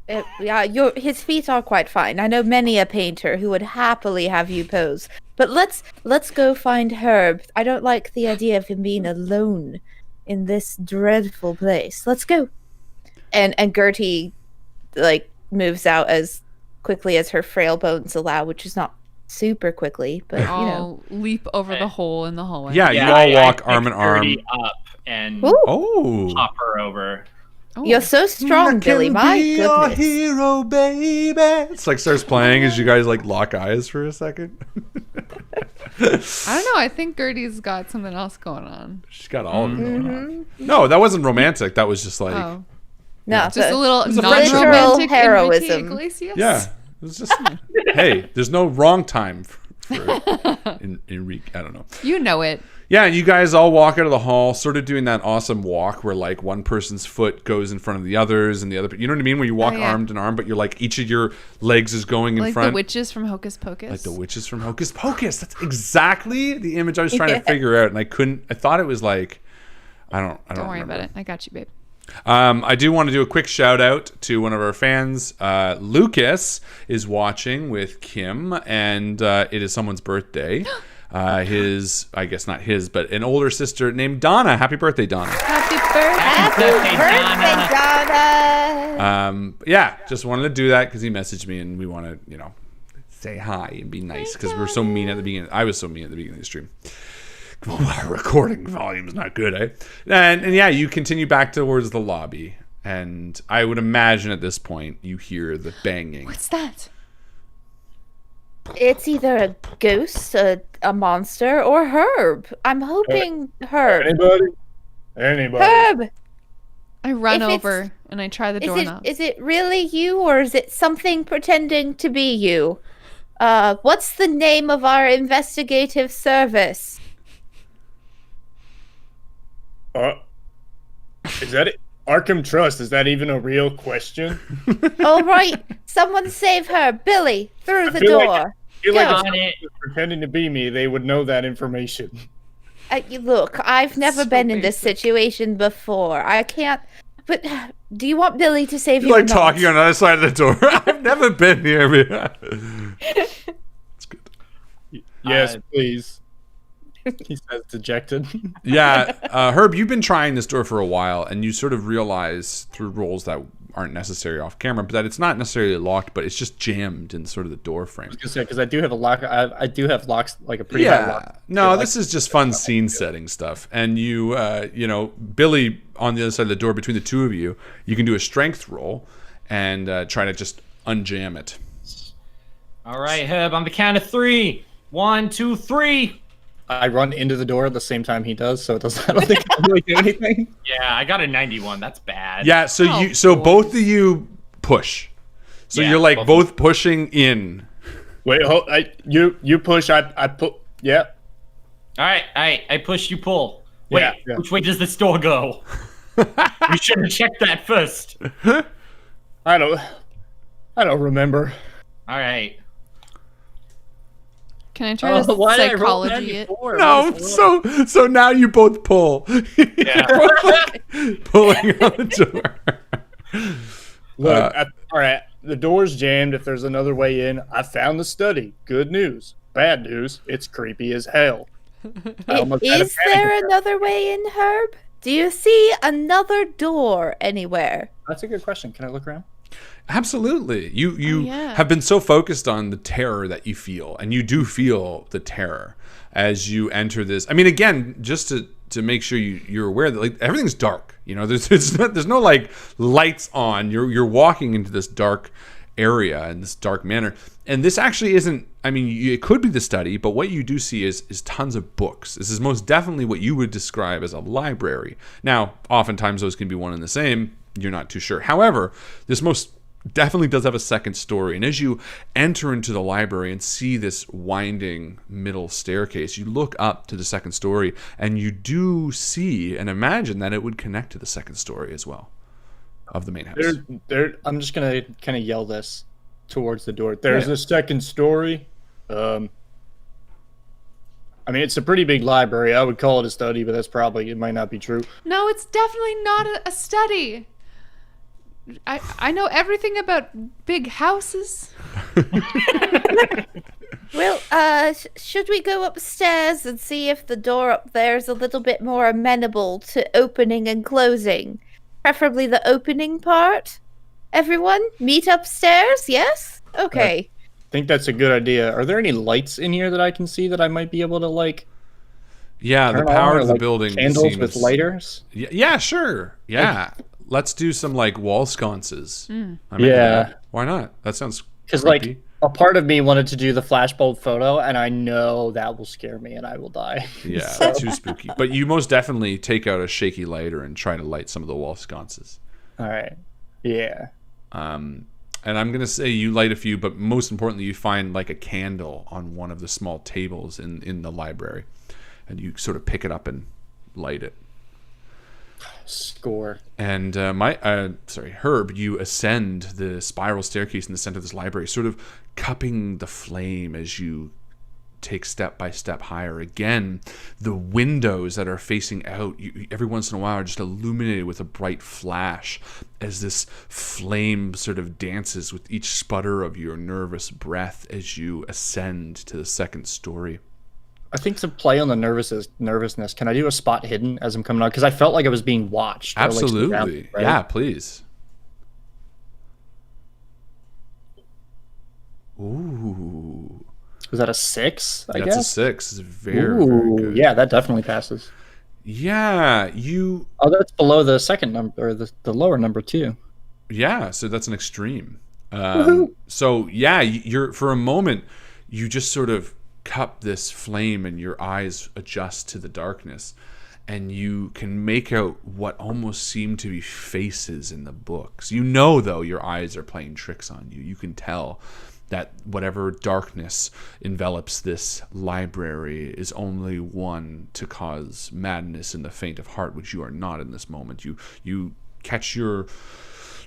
His feet are quite fine. I know many a painter who would happily have you pose. But let's go find Herb. I don't like the idea of him being alone in this dreadful place. Let's go. And Gertie like moves out as quickly as her frail bones allow, which is not super quickly, but you know. I'll leap over the hole in the hallway. Yeah, you all I walk pick arm in arm. Gertie up and Ooh, Oh, pop her over. Oh. you're so strong, Billy. My your goodness. hero, baby. It's like starts playing as you guys like lock eyes for a second. I don't know. I think Gertie's got something else going on. She's got all of it going on. No, that wasn't romantic. That was just like, Oh, No, just a little a non-romantic heroism. Enrique Iglesias. yeah, it was just. Hey, there's no wrong time for Enrique. I don't know. You know it. Yeah, and you guys all walk out of the hall, sort of doing that awesome walk where like one person's foot goes in front of the others, and the other. You know what I mean? Where you walk yeah. armed in arm, but you're like each of your legs is going in Like front. the witches from Hocus Pocus. Like the witches from Hocus Pocus. That's exactly the image I was trying to figure out, and I couldn't. I thought it was like, I don't Don't worry remember. about it. I got you, babe. I do want to do a quick shout out to one of our fans. Lucas is watching with Kim, and it is someone's birthday. I guess not his, but an older sister named Donna. Happy birthday, Donna. Happy birthday. Happy birthday, Donna. Yeah, just wanted to do that because he messaged me, and we want to, say hi and be nice because we're so mean at the beginning. I was so mean at the beginning of the stream. Our recording volume is not good, eh? And yeah, you continue back towards the lobby, and I would imagine at this point you hear the banging. What's that? It's either a ghost, a monster, or Herb. I'm hoping Herb. Anybody? Herb! I run If it's- over and I try the doorknob. Is it really you, or is it something pretending to be you? What's the name of our investigative service? Is that it? Arkham Trust, is that even a real question? All right, someone save her. Billy, through the feel like- door. I feel like Go. if someone was pretending to be me, they would know that information. Look, I've never So been in this basic. situation before. I can't. But do you want Billy to save you? You're or like not? talking on the other side of the door. I've never been here. It's good. Yes, please. He says dejected. Yeah, Herb, you've been trying this door for a while, and you sort of realize through rolls that aren't necessary off camera, but that it's not necessarily locked, but it's just jammed in sort of the door frame. Because I do have a lock. I do have locks, like a pretty high lock. No, this is just fun scene setting stuff. And you, Billy on the other side of the door between the two of you, you can do a strength roll and try to just unjam it. All right, Herb, on the count of 3. 1, 2, 3. I run into the door at the same time he does, so it doesn't. I don't think I really do anything. Yeah, I got a 91. That's bad. Yeah, so both of you push. So Yeah, you're like both pushing in. Wait, you push. I put. Yeah. All right, I push, you pull. Wait, Yeah. which way does this door go? You should have checked that first. I don't remember. All right. Can I try to why did I roll psychology it? 94? No, so now you both pull. Yeah. You're both, like, pulling on the door. Look, all right. The door's jammed. If there's another way in, I found the study. Good news. Bad news. It's creepy as hell. Is there another way in, Herb? Do you see another door anywhere? That's a good question. Can I look around? Absolutely. You yeah. have been so focused on the terror that you feel, and you do feel the terror as you enter this. I mean, again, just to make sure you're aware that like everything's dark. You know, there's no like lights on. You're walking into this dark area in this dark manner, and this actually isn't. I mean, it could be the study, but what you do see is tons of books. This is most definitely what you would describe as a library. Now, oftentimes those can be one and the same. You're not too sure. However, this most definitely does have a second story. And as you enter into the library and see this winding middle staircase, you look up to the second story and you do see and imagine that it would connect to the second story as well of the main house. I'm just going to kind of yell this towards the door. There's a second story. I mean, it's a pretty big library. I would call it a study, but it might not be true. No, it's definitely not a study. I know everything about big houses. Well, should we go upstairs and see if the door up there is a little bit more amenable to opening and closing? Preferably the opening part? Everyone, meet upstairs, yes? Okay. I think that's a good idea. Are there any lights in here that I can see that I might be able to, like... Yeah, the turn power on, or, of the like, building candles seems... with lighters? Yeah, sure. Yeah. Let's do some, like, wall sconces. I mean, Yeah. why not? That sounds Because, creepy. like, a part of me wanted to do the flashbulb photo, and I know that will scare me and I will die. Yeah, So- too spooky. But you most definitely take out a shaky lighter and try to light some of the wall sconces. All right. Yeah. And I'm going to say you light a few, but most importantly, you find like a candle on one of the small tables in the library. And you sort of pick it up and light it. Score. And Herb, you ascend the spiral staircase in the center of this library, sort of cupping the flame as you take step by step higher. Again, the windows that are facing out, every once in a while, are just illuminated with a bright flash as this flame sort of dances with each sputter of your nervous breath as you ascend to the second story. I think to play on the nervousness, can I do a spot hidden as I'm coming out? Because I felt like I was being watched. Absolutely. Or, like, surrounded, right? Yeah, please. Ooh. Was that a 6? I That's guess. a 6. It's very, very good. Yeah, that definitely passes. Yeah, you... Oh, that's below the second number, or the lower number too. Yeah, so that's an extreme. So, yeah, you're for a moment, you just sort of cup this flame and your eyes adjust to the darkness. And you can make out what almost seem to be faces in the books. You know, though, your eyes are playing tricks on you. You can tell that whatever darkness envelops this library is only one to cause madness in the faint of heart, which you are not in this moment. You catch your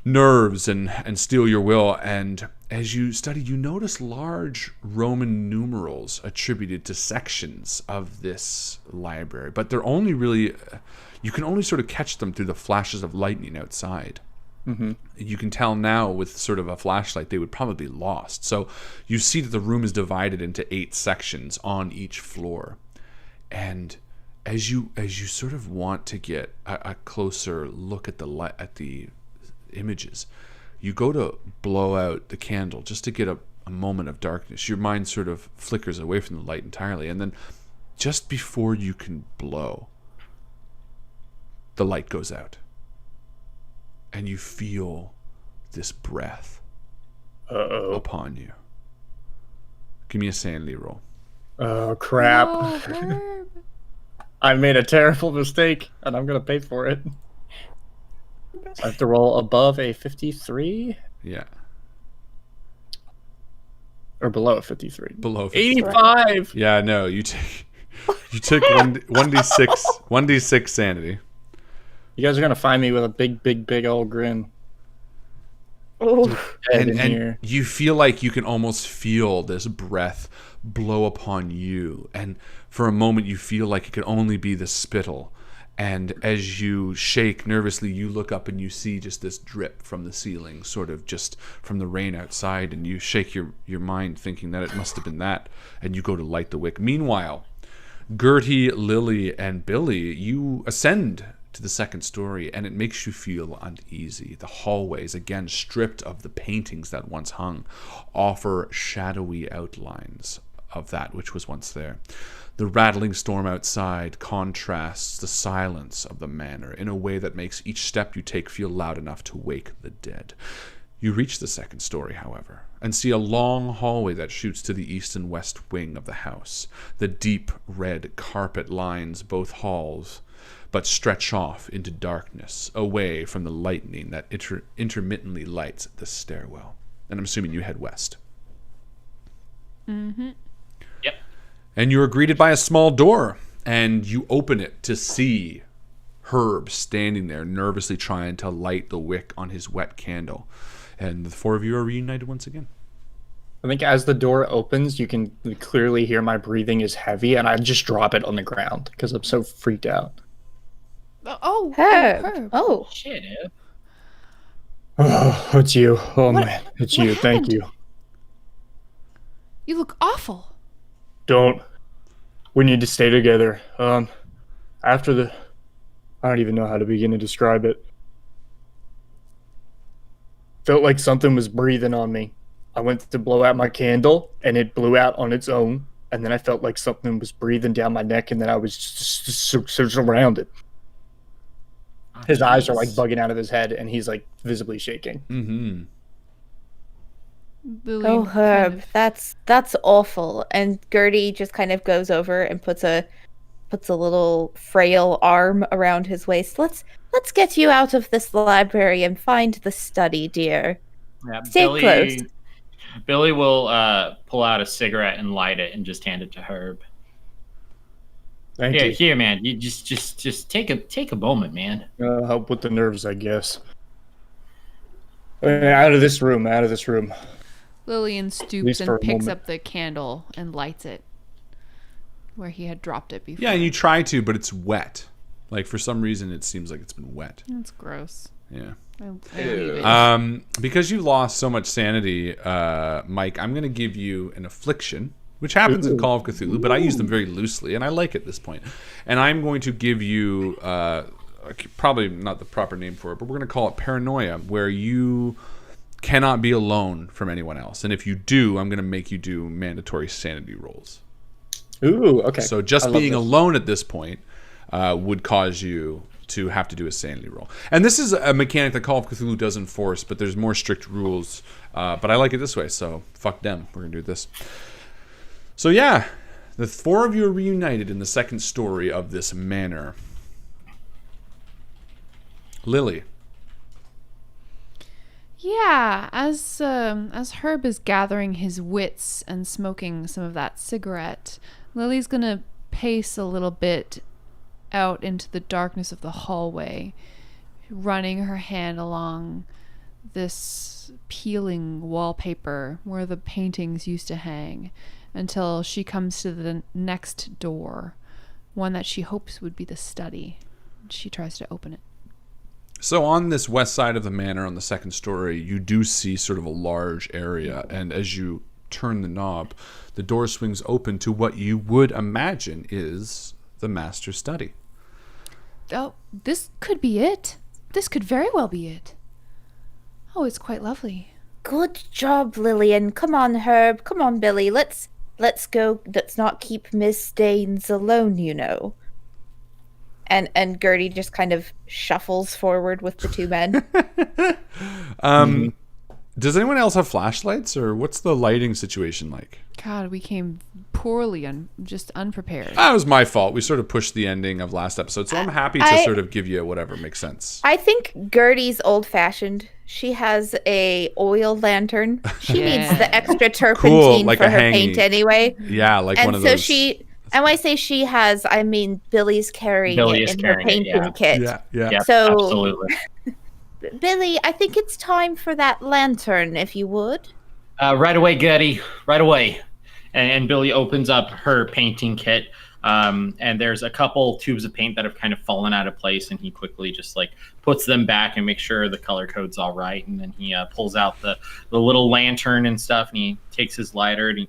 nerves and steel your will, and as you study, you notice large Roman numerals attributed to sections of this library, but they're only really, you can only sort of catch them through the flashes of lightning outside. Mm-hmm. You can tell now with sort of a flashlight they would probably be lost. So you see that the room is divided into 8 sections on each floor. And as you sort of want to get a closer look at the images. You go to blow out the candle just to get a moment of darkness. Your mind sort of flickers away from the light entirely, and then just before you can blow, the light goes out. And you feel this breath upon you. Give me a sanity roll. Oh, crap. Oh, Herb. I made a terrible mistake, and I'm going to pay for it. I have to roll above a 53? Yeah. Or below a 53? Below 50. 85! Yeah, no, you took 1d6 sanity. You guys are going to find me with a big old grin. Oh, Dead in And here. you feel like you can almost feel this breath blow upon you. And for a moment, you feel like it could only be the spittle. And as you shake nervously, you look up and you see just this drip from the ceiling, sort of just from the rain outside. And you shake your mind thinking that it must have been that. And you go to light the wick. Meanwhile, Gertie, Lily, and Billy, you ascend to the second story, and it makes you feel uneasy. The hallways, again stripped of the paintings that once hung, offer shadowy outlines of that which was once there. The rattling storm outside contrasts the silence of the manor in a way that makes each step you take feel loud enough to wake the dead. You reach the second story, however, and see a long hallway that shoots to the east and west wing of the house. The deep red carpet lines both halls, but stretch off into darkness, away from the lightning that intermittently lights the stairwell. And I'm assuming you head west. Mm-hmm. Yep. And you are greeted by a small door, and you open it to see Herb standing there, nervously trying to light the wick on his wet candle. And the four of you are reunited once again. I think as the door opens, you can clearly hear my breathing is heavy, and I just drop it on the ground because I'm so freaked out. Oh, Herb. Herb. Oh, Shit, Ed. Oh, it's you. Oh, What- man. It's what you. Thank happened? you. You look awful. Don't. We need to stay together. After the... I don't even know how to begin to describe it. Felt like something was breathing on me. I went to blow out my candle, and it blew out on its own. And then I felt like something was breathing down my neck, and then I was just surrounded. His eyes are like bugging out of his head, and he's like visibly shaking. Mm-hmm. Billy oh, kind Herb, of- that's awful. And Gertie just kind of goes over and puts a little frail arm around his waist. Let's get you out of this library and find the study, dear. Yeah, Stay close. Billy will pull out a cigarette and light it and just hand it to Herb. Thank Here, you. here, man. You just take a moment, man. Help with the nerves, I guess. Out of this room. Out of this room. Lillian stoops least for and a picks moment. up the candle and lights it where he had dropped it before. Yeah, and you try to, but it's wet. Like, for some reason, it seems like it's been wet. That's gross. Yeah. I leave it. Because you lost so much sanity, Mike, I'm going to give you an affliction, which happens in Call of Cthulhu, but I use them very loosely, and I like it at this point. And I'm going to give you, probably not the proper name for it, but we're going to call it paranoia, where you cannot be alone from anyone else. And if you do, I'm going to make you do mandatory sanity rolls. Ooh, okay. So just I love being this. alone at this point would cause you to have to do a sanity roll. And this is a mechanic that Call of Cthulhu does enforce, but there's more strict rules. But I like it this way, so fuck them. We're going to do this. So yeah, the four of you are reunited in the second story of this manor. Lily. Yeah, as Herb is gathering his wits and smoking some of that cigarette, Lily's gonna pace a little bit out into the darkness of the hallway, running her hand along this peeling wallpaper where the paintings used to hang, until she comes to the next door, one that she hopes would be the study. She tries to open it. So on this west side of the manor, on the second story, you do see sort of a large area, and as you turn the knob, the door swings open to what you would imagine is the master study. Oh, this could be it. This could very well be it. Oh, it's quite lovely. Good job, Lillian. Come on, Herb. Come on, Billy. Let's go. Let's not keep Miss Danes alone, you know. And Gertie just kind of shuffles forward with the two men. Does anyone else have flashlights, or what's the lighting situation like? God, we came poorly and just unprepared. That was my fault. We sort of pushed the ending of last episode, so I'm happy to sort of give you whatever makes sense. I think Gertie's old-fashioned. She has a oil lantern. She needs the extra turpentine like for a her hangy. paint anyway. Yeah, like one of And so those. and when I say she has, I mean Billy's carrying it in her painting kit. Yeah. Yeah, So- absolutely. Billy, I think it's time for that lantern, if you would. Right away, Gertie. Right away. And Billy opens up her painting kit. And there's a couple tubes of paint that have kind of fallen out of place, and he quickly just like puts them back and makes sure the color code's all right. And then he pulls out the little lantern and stuff, and he takes his lighter and he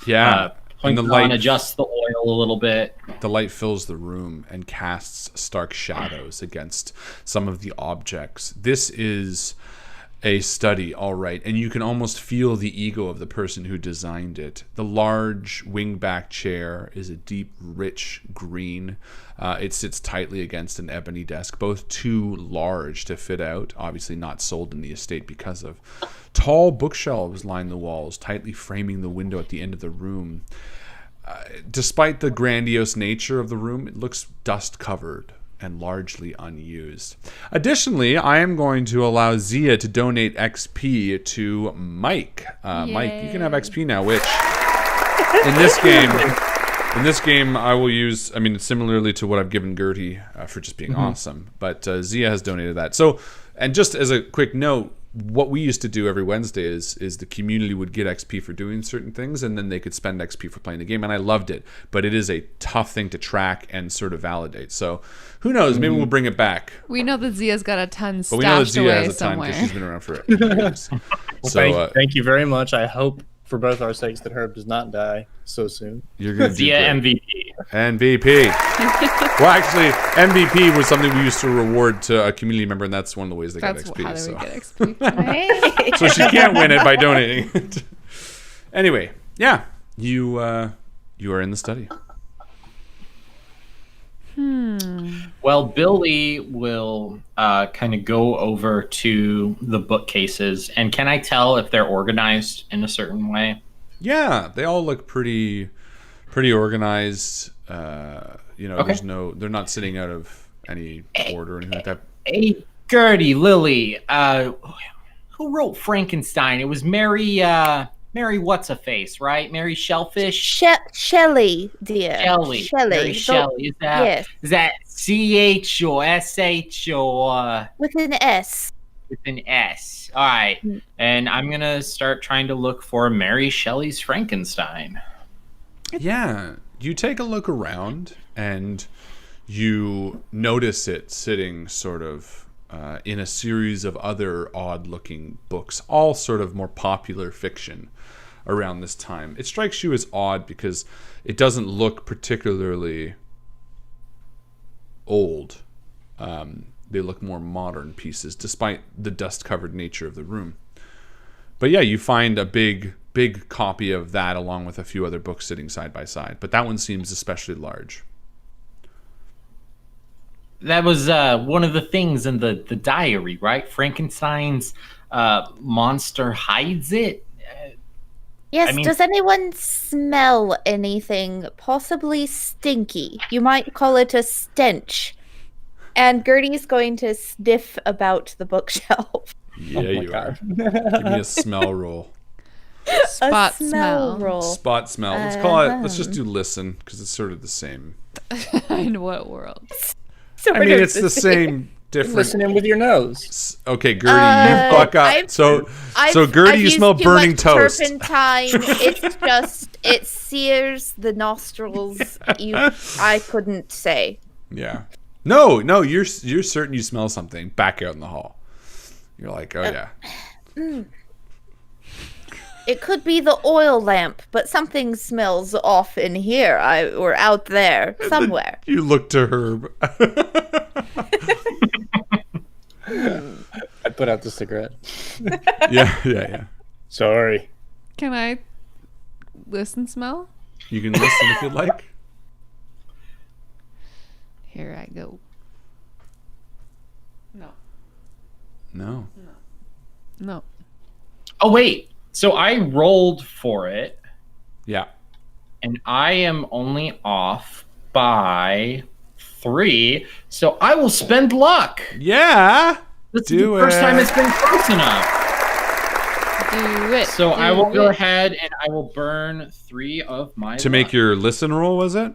Yeah. And points the it light on, adjusts the oil a little bit. The light fills the room and casts stark shadows against some of the objects. This is a study, all right, and you can almost feel the ego of the person who designed it. The large wingback chair is a deep, rich green. It sits tightly against an ebony desk, both too large to fit out, obviously not sold in the estate because of tall bookshelves line the walls, tightly framing the window at the end of the room. Despite the grandiose nature of the room, it looks dust-covered and largely unused. Additionally, I am going to allow Zia to donate XP to Mike. Mike, you can have XP now, which in this game I will use, I mean, similarly to what I've given Gertie for just being awesome, but Zia has donated that. So, and just as a quick note, what we used to do every Wednesday is the community would get XP for doing certain things, and then they could spend XP for playing the game, and I loved it. But it is a tough thing to track and sort of validate. So who knows? Maybe we'll bring it back. We know that Zia's got a ton But we know that stashed Zia away has a ton somewhere. because she's been around for years. Well, thank you very much. I hope for both our sakes that Herb does not die so soon. You're going to do Zia great. MVP. MVP. Well, actually, MVP was something we used to reward to a community member, and that's one of the ways they That's got XP. how they So. would get XP. So she can't win it by donating it. Anyway, yeah, you are in the study. Well, Billy will kind of go over to the bookcases, and can I tell if they're organized in a certain way? Yeah, they all look pretty organized. Okay. They're not sitting out of any order or anything like that. Hey, Gertie, Lily, who wrote Frankenstein? It was Mary what's-a-face, right? Mary Shellfish? Shelley, dear. Shelley. Mary Shelley. Yes. Is that CH or SH or With an S. with an S? All right. And I'm going to start trying to look for Mary Shelley's Frankenstein. Yeah, you take a look around and you notice it sitting sort of in a series of other odd-looking books, all sort of more popular fiction around this time. It strikes you as odd because it doesn't look particularly old. They look more modern pieces, despite the dust-covered nature of the room. But yeah, you find a big copy of that along with a few other books sitting side by side. But that one seems especially large. That was one of the things in the diary, right? Frankenstein's monster hides it. Yes, I mean- does anyone smell anything possibly stinky? You might call it a stench. And Gertie's going to sniff about the bookshelf. Yeah, my you God. are. Give me a smell roll. Spot a smell smell. roll. Spot smell. Let's call it. Let's just do listen because it's sort of the same. In what world? I mean, it's the same, different. Listen in with your nose. Okay, Gertie, you fuck up. So Gertie, you smell used too burning much toast. Turpentine. It's just it sears the nostrils. I couldn't say. Yeah. No, you're certain you smell something back out in the hall. You're like, oh yeah. It could be the oil lamp, but something smells off in here. Or out there somewhere. You look to Herb. put out the cigarette. Yeah. Sorry. Can I listen smell? You can listen if you'd like. Here I go. No. No. Oh wait, so I rolled for it, Yeah. and I am only off by 3. So I will spend luck. Yeah. This Do is the first time it. it's been close enough. Do it. So I do will go it. ahead and I will burn 3 of my To make luck your listen roll, was it?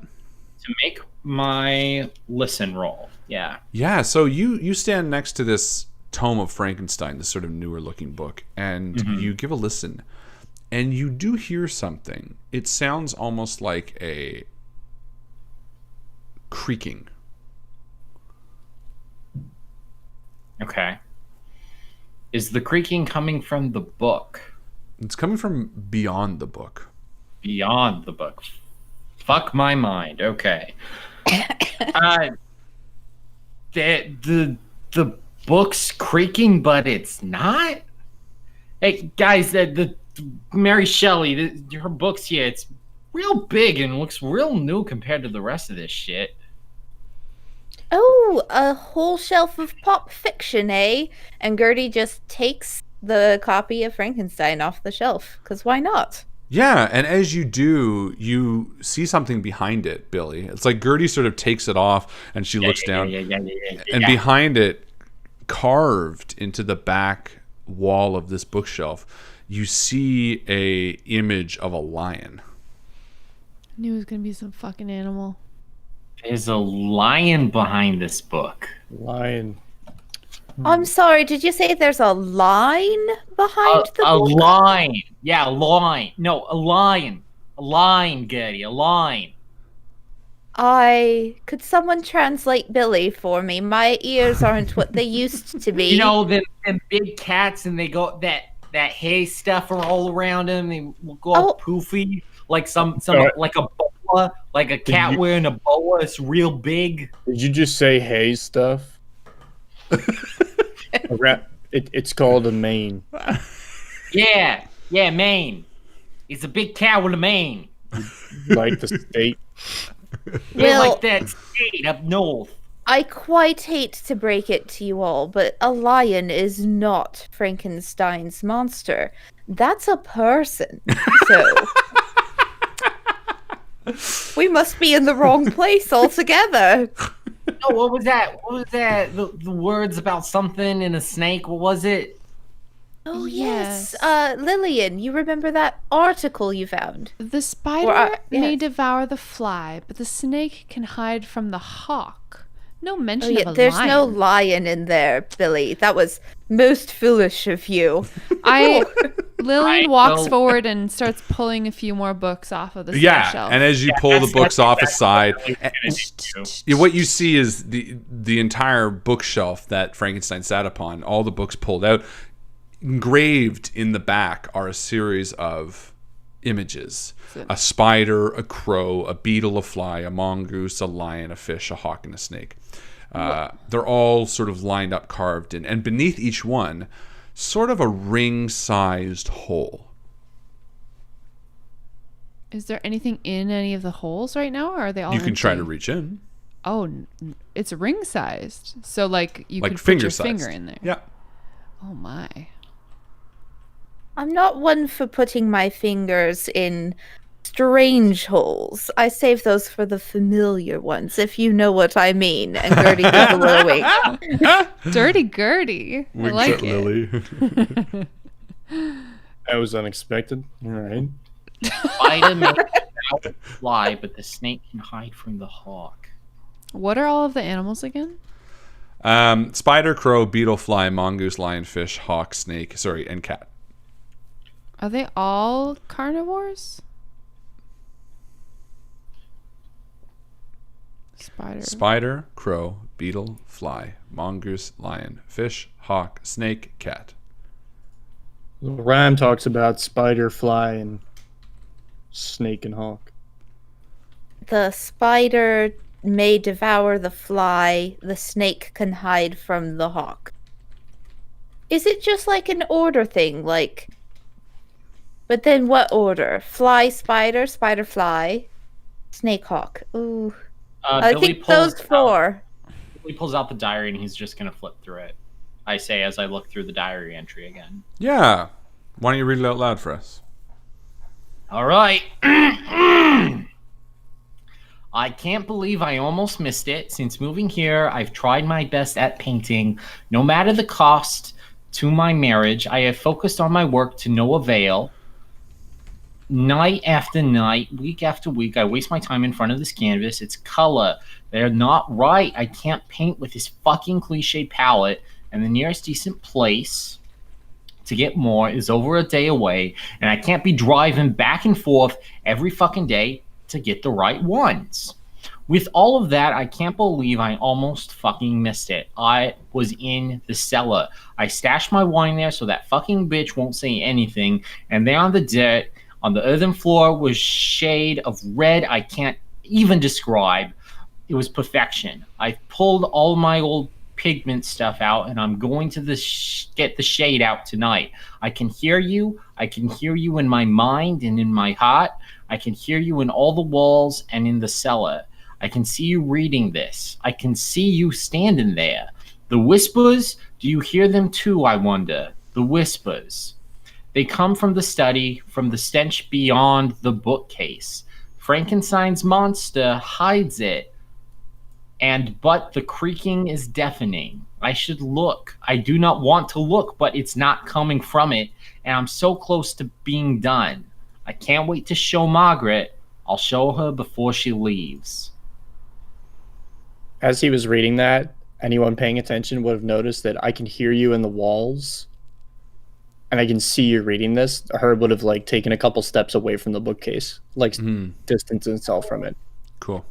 to make my listen roll. Yeah. Yeah. So you stand next to this Tome of Frankenstein, this sort of newer looking book, and you give a listen, and you do hear something. It sounds almost like a creaking. Okay. Is the creaking coming from the book? It's coming from beyond the book. Beyond the book. Fuck my mind. Okay. The book's creaking, but it's not. Hey guys, the Mary Shelley, her book's here. It's real big and looks real new compared to the rest of this shit. Oh, a whole shelf of pop fiction, eh? And Gertie just takes the copy of Frankenstein off the shelf, because why not? Yeah, and as you do, you see something behind it, Billy. It's like Gertie sort of takes it off, and she looks down, and behind it, carved into the back wall of this bookshelf, you see a image of a lion. Knew it was gonna be some fucking animal. There's a lion behind this book. Lion. I'm sorry, did you say there's a line behind the A book? line. Yeah, a line. No, a lion. A line, Gertie. A line. Could someone translate Billy for me? My ears aren't what they used to be. You know, them big cats, and they go that hay stuff are all around them. They will go all poofy, like some like a boa, like a cat wearing a boa. It's real big. Did you just say hay stuff? It's called a mane. Yeah, mane. It's a big cat with a mane. Like the state. Yeah, Well, like that state up north. I quite hate to break it to you all, but a lion is not Frankenstein's monster. That's a person. So we must be in the wrong place altogether. No, what was that? What was that? The words about something in a snake. What was it? Oh yes. Lillian, you remember that article you found? The spider may yes. devour the fly, but the snake can hide from the hawk. No Oh mention yeah, of a there's lion. no lion in there, Billy. That was most foolish of you. Lillian walks forward and starts pulling a few more books off of the shelf. And as you pull the books off aside, Too. what you see is the entire bookshelf that Frankenstein sat upon, all the books pulled out. Engraved in the back are a series of images: a spider, a crow, a beetle, a fly, a mongoose, a lion, a fish, a hawk, and a snake. They're all sort of lined up, carved in, and beneath each one, sort of a ring-sized hole. Is there anything in any of the holes right now, or are they all You can try to empty? reach in, Oh, it's ring-sized. So, like, you like could put your finger-sized. finger in there. Yeah. Oh, my. I'm not one for putting my fingers in strange holes. I save those for the familiar ones, if you know what I mean. And Gertie gives a little wink. Dirty Gertie. I Winks like at it. Lily. That was unexpected. All right. Spider may fly, but the snake can hide from the hawk. What are all of the animals again? Spider, crow, beetle, fly, mongoose, lion, fish, hawk, snake, and cat. Are they all carnivores? Spider, crow, beetle, fly, mongoose, lion, fish, hawk, snake, cat. The rhyme talks about spider, fly, and snake and hawk. The spider may devour the fly. The snake can hide from the hawk. Is it just like an order thing? Like, but then what order? Fly, spider, spider, fly, snake, hawk. Ooh, I Billy think those pulls 4. He pulls out the diary and he's just gonna flip through it. I say as I look through the diary entry again. Yeah. Why don't you read it out loud for us? All right. I can't believe I almost missed it. Since moving here, I've tried my best at painting. No matter the cost to my marriage, I have focused on my work to no avail. Night after night, week after week, I waste my time in front of this canvas. It's color. They're not right. I can't paint with this fucking cliche palette, and the nearest decent place to get more is over a day away, and I can't be driving back and forth every fucking day to get the right ones. With all of that, I can't believe I almost fucking missed it. I was in the cellar. I stashed my wine there so that fucking bitch won't say anything, and there on the dirt, on the earthen floor, was shade of red I can't even describe. It was perfection. I pulled all my old pigment stuff out, and I'm going to get the shade out tonight. I can hear you. I can hear you in my mind and in my heart. I can hear you in all the walls and in the cellar. I can see you reading this. I can see you standing there. The whispers, do you hear them too, I wonder? The whispers. They come from the study, from the stench beyond the bookcase. Frankenstein's monster hides it. But the creaking is deafening. I should look. I do not want to look, but it's not coming from it, and I'm so close to being done. I can't wait to show Margaret. I'll show her before she leaves. As he was reading that, anyone paying attention would have noticed that I can hear you in the walls, and I can see you reading this. Herb would have like taken a couple steps away from the bookcase, like distance himself from it. Cool.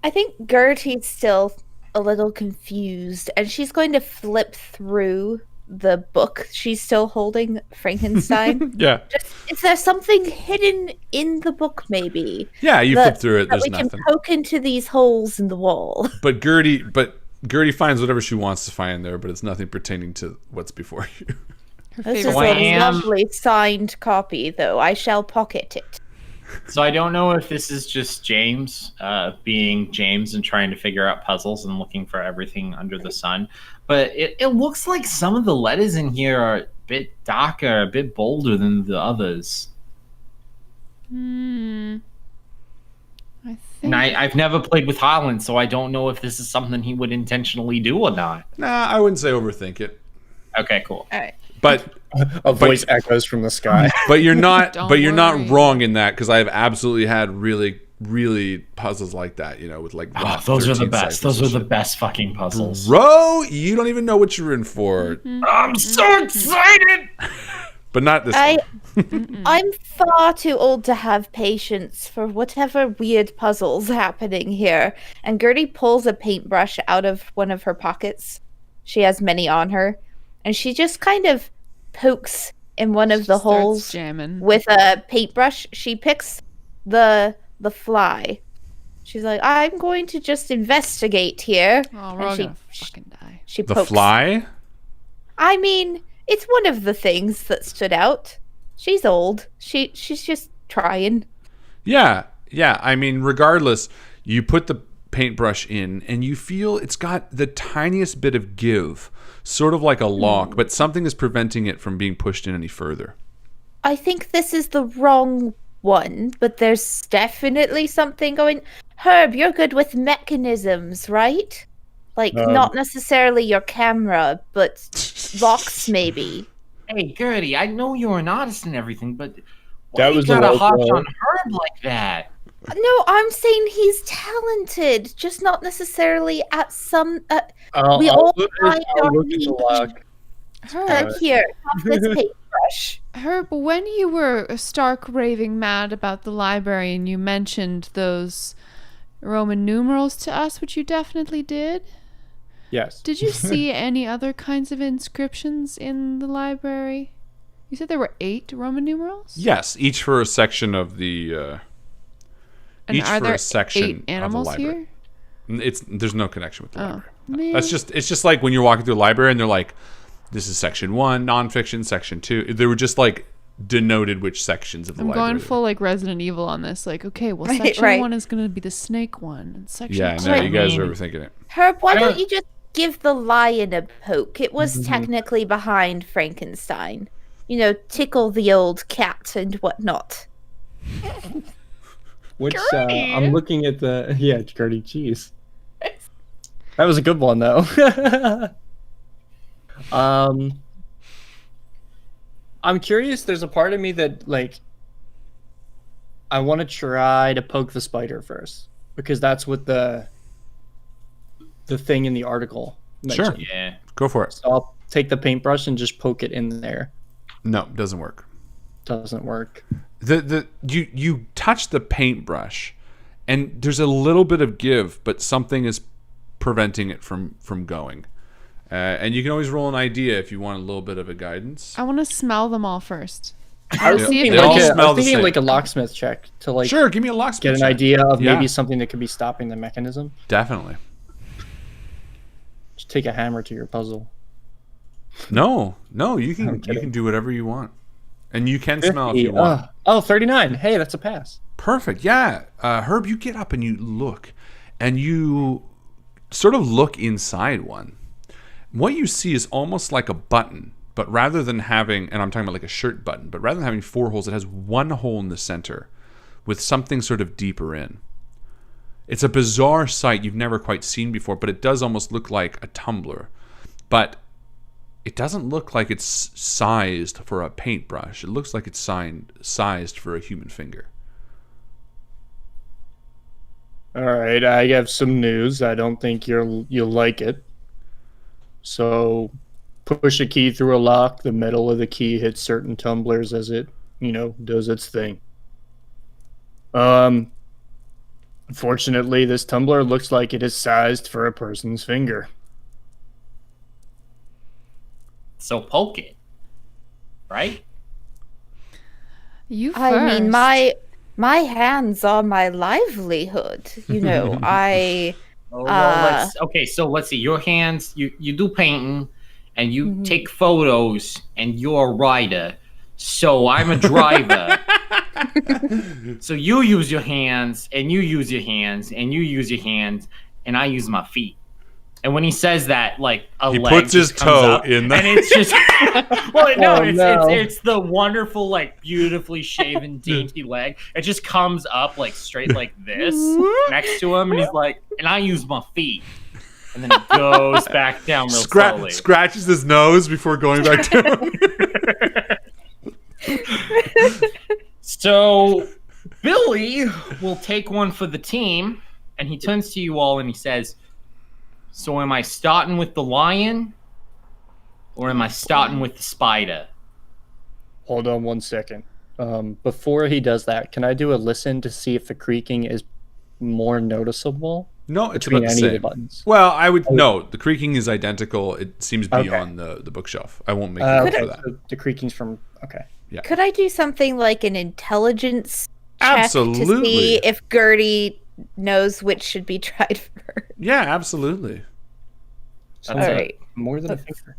I think Gertie's still a little confused, and she's going to flip through the book she's still holding, Frankenstein. Yeah. Is there something hidden in the book, maybe? Yeah, you flip through it. There's we nothing. can poke into these holes in the wall. But Gertie finds whatever she wants to find there, but it's nothing pertaining to what's before you. This is a lovely signed copy, though. I shall pocket it. So I don't know if this is just James being James and trying to figure out puzzles and looking for everything under the sun, but it looks like some of the letters in here are a bit darker, a bit bolder than the others. I think. And I've never played with Harlan, so I don't know if this is something he would intentionally do or not. Nah, I wouldn't say overthink it. Okay, cool. All right. But A voice echoes from the sky. but you're not Don't but you're worry. not wrong in that, because I have absolutely had really puzzles like that, with like Those are the 13 best. ciphers Those are and the shit. best fucking puzzles. Bro, you don't even know what you're in for. I'm so excited! But not this one. I'm far too old to have patience for whatever weird puzzles happening here. And Gertie pulls a paintbrush out of one of her pockets. She has many on her. And she just kind of pokes in one of the Starts holes jamming. with a paintbrush. She picks the fly. She's like, I'm going to just investigate here. Oh, we're And all she- gonna fucking die. She The pokes. fly? I mean, it's one of the things that stood out. She's old. She's just trying. Yeah. I mean, regardless, you put the paintbrush in and you feel it's got the tiniest bit of give, sort of like a lock, but something is preventing it from being pushed in any further. I think this is the wrong one, but there's definitely something going. Herb, you're good with mechanisms, right? Like, not necessarily your camera, but locks maybe. Hey, Gertie, I know you're an artist and everything, but why That you was the gotta low hop blow. on Herb like that? No, I'm saying he's talented, just not necessarily at some. We I'll all look find our at the niche. lock. Herb, Here, have this paintbrush. Herb, when you were stark raving mad about the library and you mentioned those Roman numerals to us, which you definitely did, Yes. did you see any other kinds of inscriptions in the library? You said there were 8 Roman numerals? Yes, each for a section of the And each are for there a section 8 of the animals library. here? There's no connection with the Oh, library. man. It's just like when you're walking through a library and they're like, this is section 1, nonfiction, section 2. They were just like denoted which sections of the I'm library. going full like Resident Evil on this. Like, okay, well, Right, section right. 1 is going to be the snake one, and section Yeah, 2. no, you guys are overthinking it. Herb, why I don't don't- you just give the lion a poke? It was technically behind Frankenstein. You know, tickle the old cat and whatnot. Which Gertie! I'm looking at the Gertie cheese. That was a good one though. I'm curious. There's a part of me that like I want to try to poke the spider first because that's what the thing in the article mentioned. Sure. Yeah. Go for it. So I'll take the paintbrush and just poke it in there. No, doesn't work. Doesn't work. You touch the paintbrush, and there's a little bit of give, but something is preventing it from going. And you can always roll an idea if you want a little bit of a guidance. I want to smell them all first. I was Yeah, thinking, they all smell the thinking same. like a locksmith check to like Sure, give me a locksmith get an check. idea of Yeah. maybe something that could be stopping the mechanism. Definitely. Just take a hammer to your puzzle. No, you I'm can kidding. do whatever you want, and you can smell if 50. you want. 39. Hey, that's a pass. Perfect. Yeah, Herb, you get up and you look, and you sort of look inside one. What you see is almost like a button, but rather than having, and I'm talking about like a shirt button, but rather than having 4 holes, it has 1 hole in the center with something sort of deeper in. It's a bizarre sight you've never quite seen before, but it does almost look like a tumbler. But it doesn't look like it's sized for a paintbrush. It looks like it's sized for a human finger. All right, I have some news. I don't think you'll like it. So, push a key through a lock. The metal of the key hits certain tumblers as it, does its thing. Unfortunately, this tumbler looks like it is sized for a person's finger. So poke it. Right? You first. I mean, my hands are my livelihood. You know, I Oh, well, let's see. Your hands, you do painting, and you take photos, and you're a writer. So I'm a driver. So you use your hands, and you use your hands, and you use your hands, and I use my feet. And when he says that, like He leg puts his just comes toe up, in the- and it's just no. it's the wonderful, like, beautifully shaven, dainty leg. It just comes up like straight like this next to him, and he's like, and I use my feet, and then it goes back down real slowly. Scratches his nose before going back to So Billy will take one for the team, and he turns to you all and he says, "So am I starting with the lion, or am I starting with the spider?" Hold on one second. Before he does that, can I do a listen to see if the creaking is more noticeable? No, it's Between about the any of the same. buttons. Well, no. The creaking is identical. It seems to be on the bookshelf. I won't make you look for that. So the creaking's from could I do something like an intelligence check to Absolutely. see if Gertie knows which should be tried first? Yeah, absolutely. That's All it. right. more than a finger.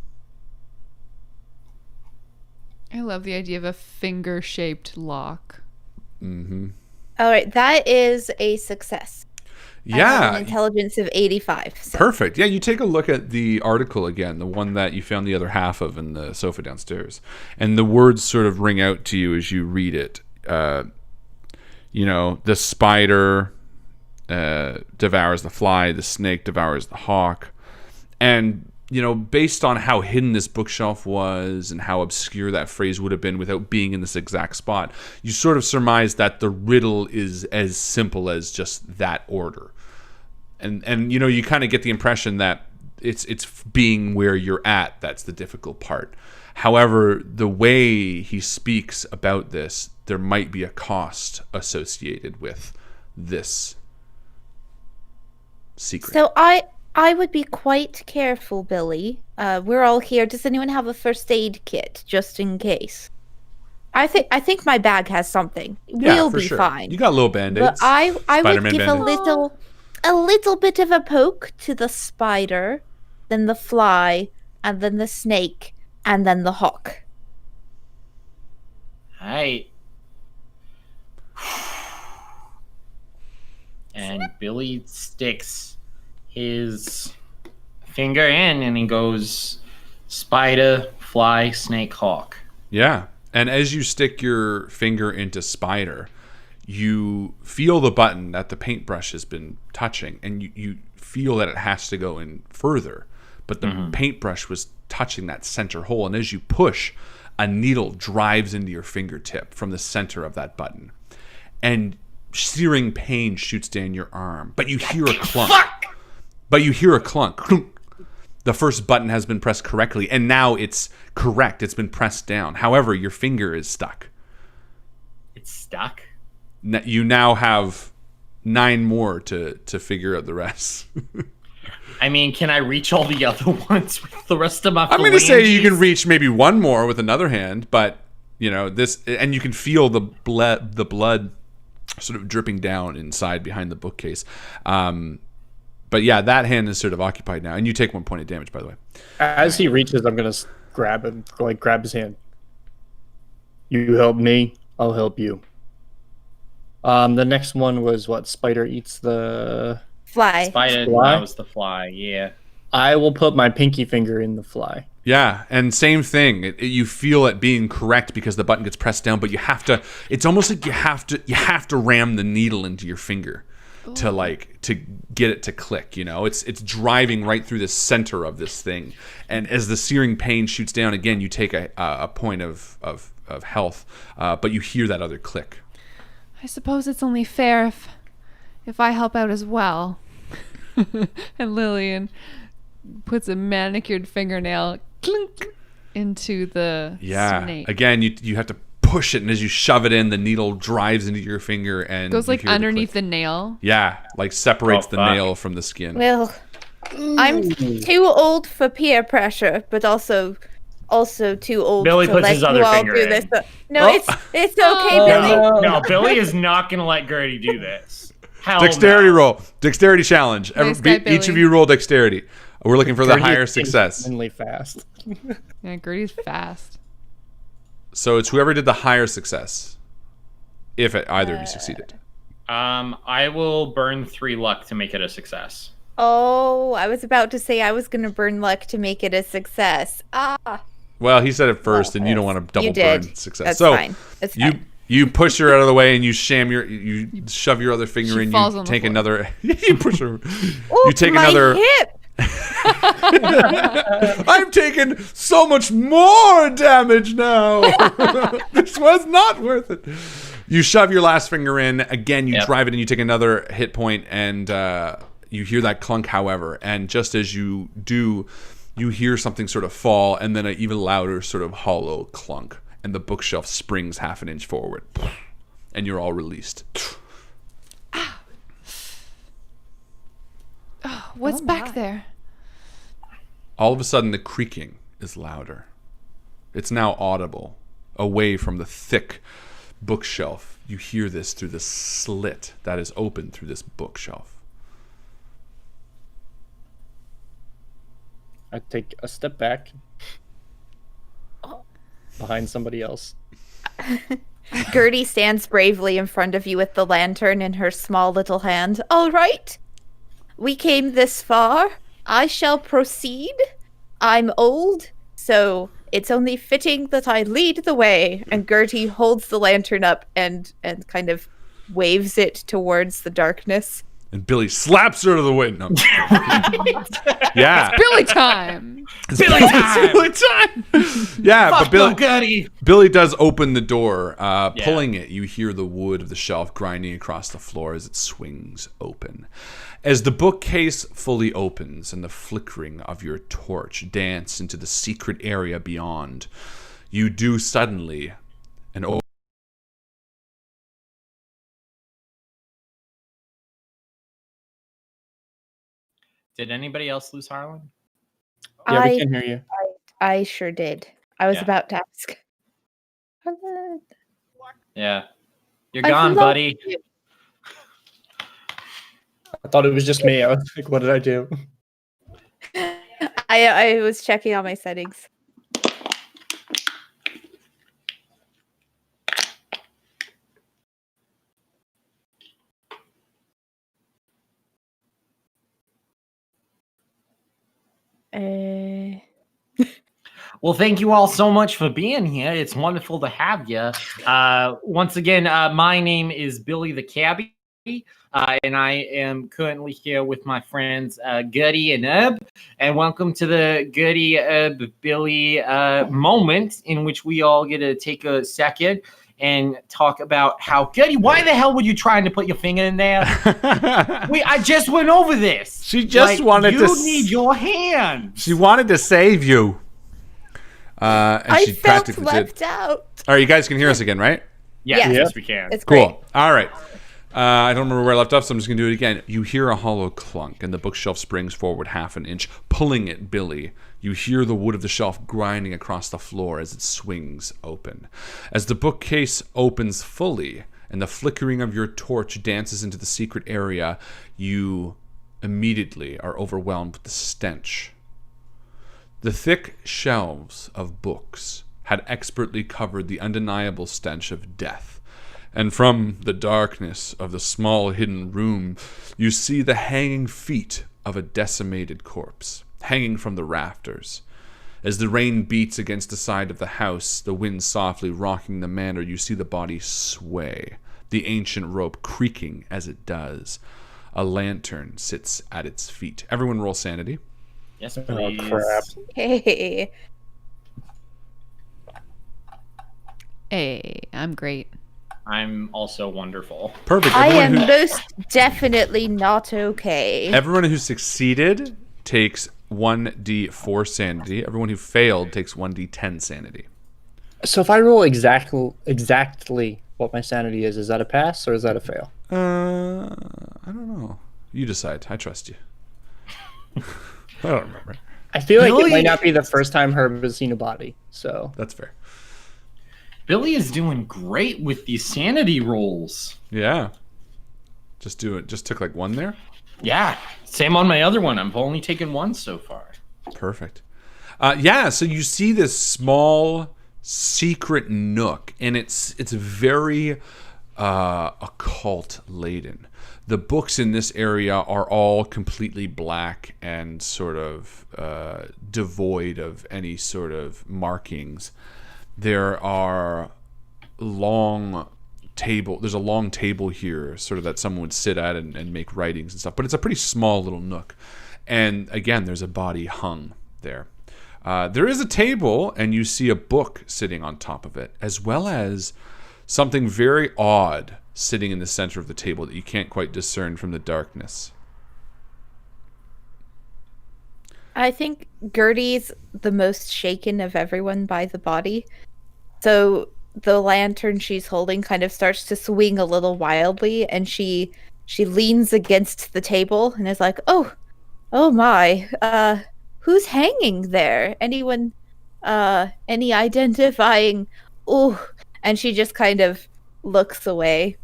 I love the idea of a finger-shaped lock. Mm-hmm. All right, that is a success. I have an Yeah, intelligence of 85. So. perfect. Yeah, you take a look at the article again, the one that you found the other half of in the sofa downstairs, and the words sort of ring out to you as you read it. The spider devours the fly, the snake devours the hawk. And, based on how hidden this bookshelf was and how obscure that phrase would have been without being in this exact spot, you sort of surmise that the riddle is as simple as just that order. And you kind of get the impression that it's being where you're at that's the difficult part. However, the way he speaks about this, there might be a cost associated with this secret. So I would be quite careful, Billy. We're all here. Does anyone have a first aid kit just in case? I think my bag has something. Yeah, We'll for be sure. fine. You got little band-aids. But I would Spider-Man give Band-Aids. a little bit of a poke to the spider, then the fly, and then the snake, and then the hawk. Alright. And Billy sticks his finger in and he goes spider, fly, snake, hawk. Yeah. And as you stick your finger into spider, you feel the button that the paintbrush has been touching, and you feel that it has to go in further. But the paintbrush was touching that center hole, and as you push, a needle drives into your fingertip from the center of that button. And searing pain shoots down your arm, but you hear a clunk. Clunk. The first button has been pressed correctly, and now it's correct. It's been pressed down. However, your finger is stuck. It's stuck? You now have 9 more to figure out the rest. I mean, can I reach all the other ones with the rest of my I'm going to say you can reach maybe 1 more with another hand, but this, and you can feel the blood sort of dripping down inside behind the bookcase. But yeah, that hand is sort of occupied now, and you take 1 point of damage, by the way. As he reaches, I'm gonna grab him, grab his hand. You help me, I'll help you. The next one was what? Spider eats the Fly. Spider, Fly? that was the fly, yeah. I will put my pinky finger in the fly. Yeah, and same thing. You feel it being correct because the button gets pressed down, but you have to. It's almost like you have to ram the needle into your finger to get it to click. It's driving right through the center of this thing, and as the searing pain shoots down again, you take a point of health, but you hear that other click. I suppose it's only fair if I help out as well. And Lillian puts a manicured fingernail clink into the snake. Again, you have to push it, and as you shove it in, the needle drives into your finger and goes like underneath the nail. Yeah, like separates the nail from the skin. Well, I'm too old for peer pressure, but also too old Billy to puts let his you other all finger do in. this. No, it's okay, Billy. No, Billy is not going to let Gertie do this. Hell Dexterity no. roll. Dexterity challenge. Nice guy, Each of Billy. you roll dexterity. We're looking for the Gertie higher is success. insanely fast. Yeah, Gertie's fast. So it's whoever did the higher success. If either of you succeeded. I will burn 3 luck to make it a success. Oh, I was about to say I was going to burn luck to make it a success. Well, he said it first, and you don't want to double You did. burn success. That's so fine. That's fine. you push her out of the way, and you shove your other finger She in. falls You on the take floor. another. You push her. Oh, You take my another. hip. I'm taking so much more damage now. This was not worth it. You shove your last finger in. Again, you drive it, and you take another hit point, and you hear that clunk, however. And just as you do, you hear something sort of fall, and then an even louder sort of hollow clunk. And the bookshelf springs half an inch forward. And you're all released. What's back there? All of a sudden, the creaking is louder. It's now audible, away from the thick bookshelf. You hear this through the slit that is open through this bookshelf. I take a step back behind somebody else. Gertie stands bravely in front of you with the lantern in her small little hand. All right. We came this far. I shall proceed. I'm old, so it's only fitting that I lead the way. And Gertie holds the lantern up and kind of waves it towards the darkness. And Billy slaps her to the way. No, yeah. Billy time! It's Billy time! Yeah, but Billy does open the door. Pulling it, you hear the wood of the shelf grinding across the floor as it swings open. As the bookcase fully opens and the flickering of your torch dance into the secret area beyond, you do suddenly an Did anybody else lose Harlan? Yeah, we can hear you. I sure did. I was Yeah. about to ask. Yeah. You're I gone, love buddy. you. I thought it was just me. I was like, what did I do? I was checking all my settings. Well, thank you all so much for being here. It's wonderful to have you. Once again, my name is Billy the Cabbie, and I am currently here with my friends Gutty and Ub. And welcome to the Gutty Billy moment in which we all get to take a second and talk about how Gutty. Why the hell were you trying to put your finger in there? I just went over this. She just wanted to. You need your hand. She wanted to save you. And I she felt practically left did. out. All right, you guys can hear us again, right? Yes, we can. It's great. Cool. All right. I don't remember where I left off, so I'm just going to do it again. You hear a hollow clunk, and the bookshelf springs forward half an inch, pulling at Billy. You hear the wood of the shelf grinding across the floor as it swings open. As the bookcase opens fully, and the flickering of your torch dances into the secret area, you immediately are overwhelmed with the stench. The thick shelves of books had expertly covered the undeniable stench of death. And from the darkness of the small hidden room, you see the hanging feet of a decimated corpse, hanging from the rafters. As the rain beats against the side of the house, the wind softly rocking the manor, you see the body sway, the ancient rope creaking as it does. A lantern sits at its feet. Everyone roll sanity. Yes, please. Oh, crap. Hey. Hey, I'm great. I'm also wonderful. Perfect. I Everyone am most definitely not okay. Everyone who succeeded takes 1d4 sanity. Everyone who failed takes 1d10 sanity. So if I roll exactly what my sanity is that a pass or is that a fail? I don't know. You decide. I trust you. I don't remember. I feel like Really? it might not be the first time Herb has seen a body, so That's fair. Billy is doing great with these sanity rolls. Yeah. Just do it. Just took like one there. Yeah, same on my other one. I've only taken one so far. Perfect. Yeah, so you see this small secret nook, and it's very occult laden. The books in this area are all completely black and sort of devoid of any sort of markings. There's a long table here, sort of that someone would sit at and make writings and stuff. But it's a pretty small little nook. And again, there's a body hung there. There is a table, and you see a book sitting on top of it, as well as something very odd sitting in the center of the table that you can't quite discern from the darkness. I think Gertie's the most shaken of everyone by the body. So the lantern she's holding kind of starts to swing a little wildly, and she leans against the table and is like, oh my, who's hanging there? Anyone, any identifying? Oh, and she just kind of looks away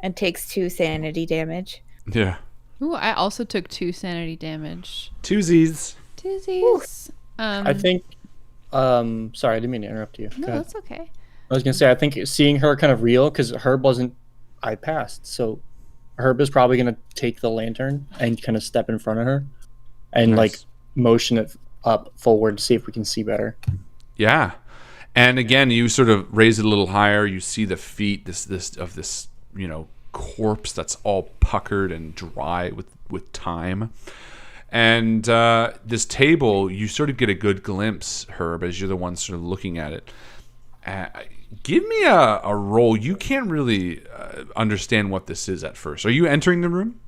and takes 2 sanity damage. Yeah. Ooh, I also took 2 sanity damage. Twosies. Twosies. I think sorry, I didn't mean to interrupt you. Go No, ahead. that's okay. I was gonna say I think seeing her kind of real because Herb wasn't. I passed, so Herb is probably gonna take the lantern and kind of step in front of her, and Nice. like motion it up forward to see if we can see better. Yeah. And again, you sort of raise it a little higher. You see the feet, this corpse that's all puckered and dry with time. And this table, you sort of get a good glimpse, Herb, as you're the one sort of looking at it. Give me a roll. You can't really understand what this is at first. Are you entering the room?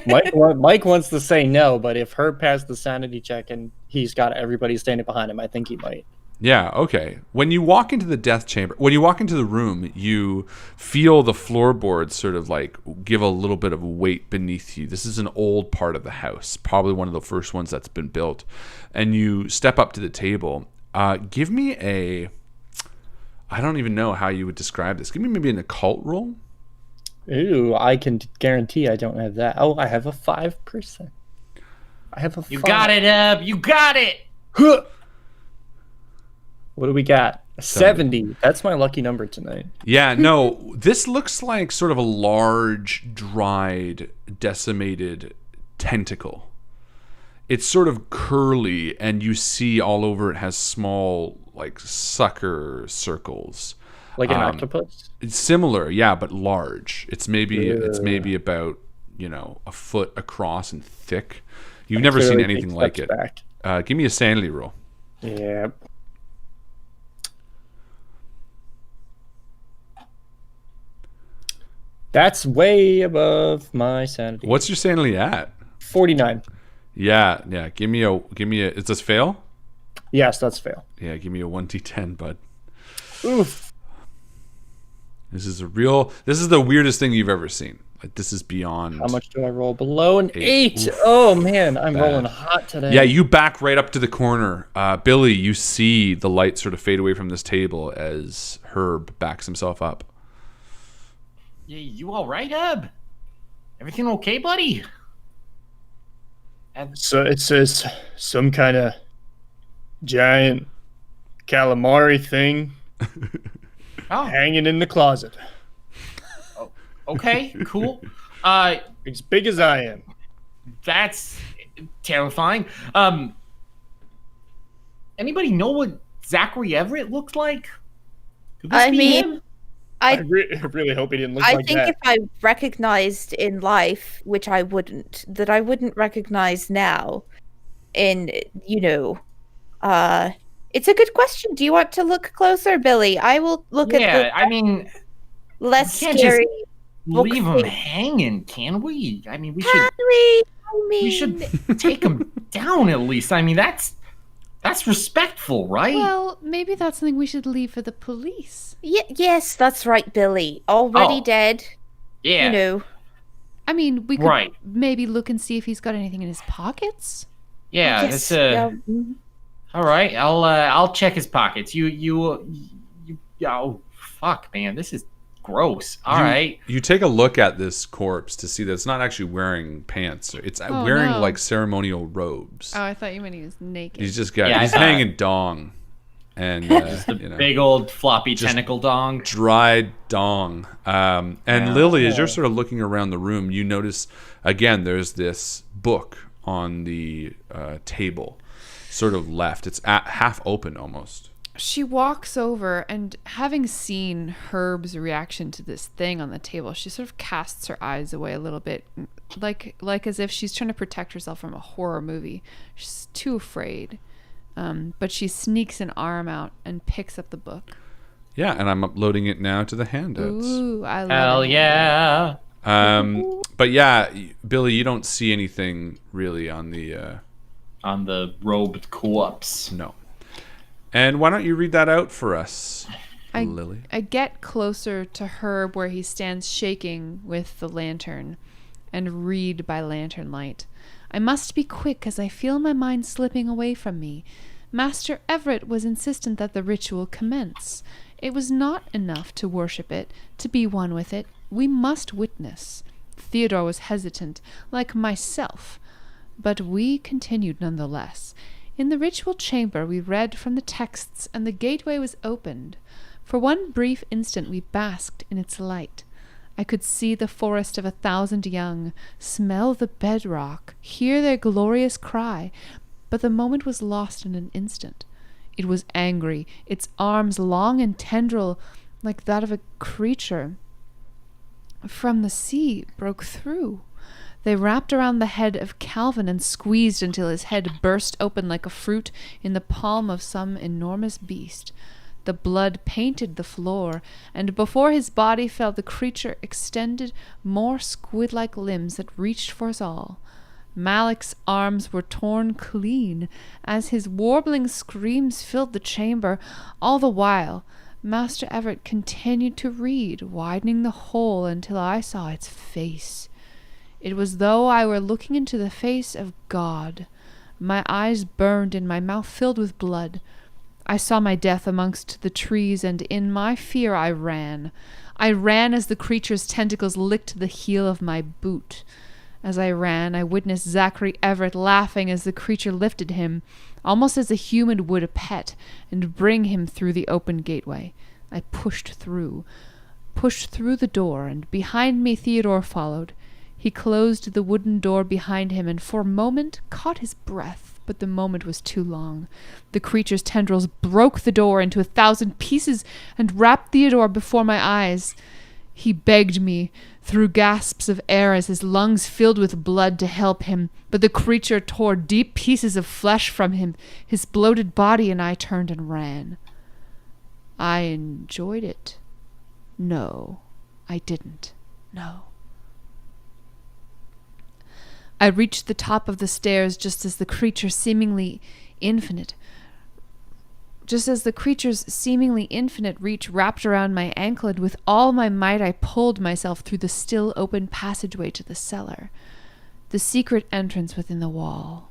Mike wants to say no, but if Herb passed the sanity check and he's got everybody standing behind him, I think he might. Yeah, okay. When you walk into the death chamber, when you walk into the room, you feel the floorboards sort of like give a little bit of weight beneath you. This is an old part of the house, probably one of the first ones that's been built. And you step up to the table. Give me I don't even know how you would describe this. Give me maybe an occult roll. Ooh, I can guarantee I don't have that. Oh, I have a 5%. I have a 5. You got it, Eb. You got it. Huh. What do we got? 70. That's my lucky number tonight. Yeah, no, this looks like sort of a large, dried, decimated tentacle it's sort of curly, and you see all over it has small like sucker circles. Like an octopus? It's similar, yeah, but large. It's maybe about, a foot across and thick. You've never seen anything like it. Give me a sanity roll. Yeah. That's way above my sanity. What's your sanity at? 49. Yeah. Give me a. Is this fail? Yes, that's fail. Yeah, give me a 1d10, bud. Oof. This is the weirdest thing you've ever seen. Like, this is beyond. How much do I roll? Below an 8. Oof. Oh man, I'm rolling hot today. Yeah, you back right up to the corner. Billy, you see the light sort of fade away from this table as Herb backs himself up. Yeah, you all right, Herb? Everything okay, buddy? So it says some kind of giant calamari thing hanging in the closet. Oh, okay, cool. As big as I am. That's terrifying. Anybody know what Zachary Everett looks like? Could this be him? I really hope he didn't look like that. I think if I recognized in life, which I wouldn't, that I wouldn't recognize now. And, it's a good question. Do you want to look closer, Billy? I will look at the less we can't scary. Just leave him hanging, can we? I mean, we should take him down at least. I mean, that's respectful, right? Well, maybe that's something we should leave for the police. Yes, that's right, Billy. Already dead. Yeah. I mean, we could maybe look and see if he's got anything in his pockets. Yeah, Yes, all right. I'll check his pockets. Oh, fuck, man, this is gross. All right. You take a look at this corpse to see that it's not actually wearing pants. It's wearing like ceremonial robes. Oh, I thought you meant he was naked. He's just he's hanging dong. And big old floppy tentacle dong. Dried dong. And Lily, as you're sort of looking around the room, you notice, again, there's this book on the table, sort of left. It's half open almost. She walks over, and having seen Herb's reaction to this thing on the table, she sort of casts her eyes away a little bit, like as if she's trying to protect herself from a horror movie. She's too afraid. But she sneaks an arm out and picks up the book. Yeah, and I'm uploading it now to the handouts. Ooh, I love Hell it. yeah. But yeah, Billy, you don't see anything really on the robed corpse. No. And why don't you read that out for us, Lily? I get closer to Herb where he stands shaking with the lantern and read by lantern light. I must be quick as I feel my mind slipping away from me. Master Everett was insistent that the ritual commence. It was not enough to worship it, to be one with it. We must witness. Theodore was hesitant, like myself, but we continued nonetheless. In the ritual chamber we read from the texts, and the gateway was opened. For one brief instant we basked in its light. I could see the forest of 1,000 young, smell the bedrock, hear their glorious cry, but the moment was lost in an instant. It was angry, its arms long and tendril, like that of a creature from the sea, broke through. They wrapped around the head of Calvin and squeezed until his head burst open like a fruit in the palm of some enormous beast. The blood painted the floor, and before his body fell the creature extended more squid-like limbs that reached for us all. Malak's arms were torn clean, as his warbling screams filled the chamber. All the while, Master Everett continued to read, widening the hole until I saw its face. It was though I were looking into the face of God. My eyes burned and my mouth filled with blood. I saw my death amongst the trees, and in my fear I ran. I ran as the creature's tentacles licked the heel of my boot. As I ran, I witnessed Zachary Everett laughing as the creature lifted him, almost as a human would a pet, and bring him through the open gateway. I pushed through the door, and behind me Theodore followed. He closed the wooden door behind him and for a moment caught his breath, but the moment was too long. The creature's tendrils broke the door into 1,000 pieces and wrapped Theodore before my eyes. He begged me through gasps of air as his lungs filled with blood to help him, but the creature tore deep pieces of flesh from him, his bloated body, and I turned and ran. I enjoyed it. No, I didn't. No. I reached the top of the stairs just as the creature's seemingly infinite reach wrapped around my ankle, and with all my might I pulled myself through the still open passageway to the cellar. The secret entrance within the wall.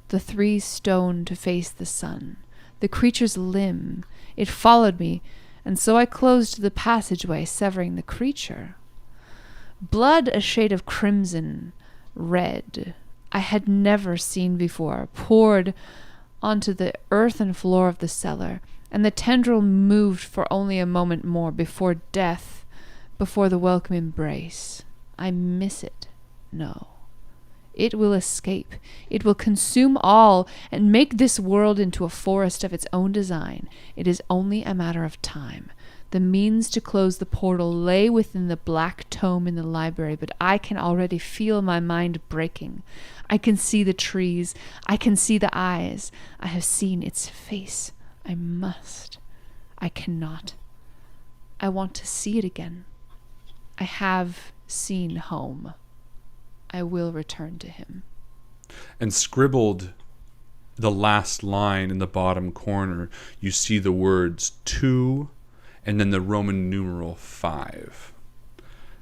The 3 stone to face the sun. The creature's limb. It followed me, and so I closed the passageway, severing the creature. Blood a shade of crimson, red, I had never seen before, poured onto the earthen floor of the cellar, and the tendril moved for only a moment more before death, before the welcome embrace. I miss it. No. It will escape. It will consume all and make this world into a forest of its own design. It is only a matter of time. The means to close the portal lay within the black tome in the library, but I can already feel my mind breaking. I can see the trees. I can see the eyes. I have seen its face. I must. I cannot. I want to see it again. I have seen home. I will return to him. And scribbled the last line in the bottom corner, you see the words 2 and then the Roman numeral 5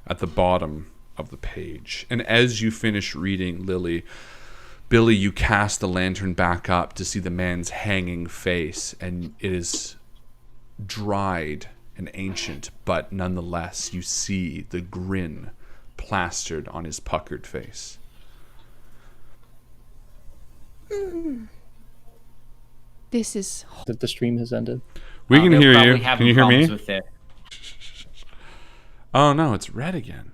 at the bottom of the page. And as you finish reading, Billy, you cast the lantern back up to see the man's hanging face, and it is dried and ancient, but nonetheless you see the grin plastered on his puckered face. This is That the stream has ended. We can They'll hear probably you. have Can you hear me? problems with it. Oh no, it's red again.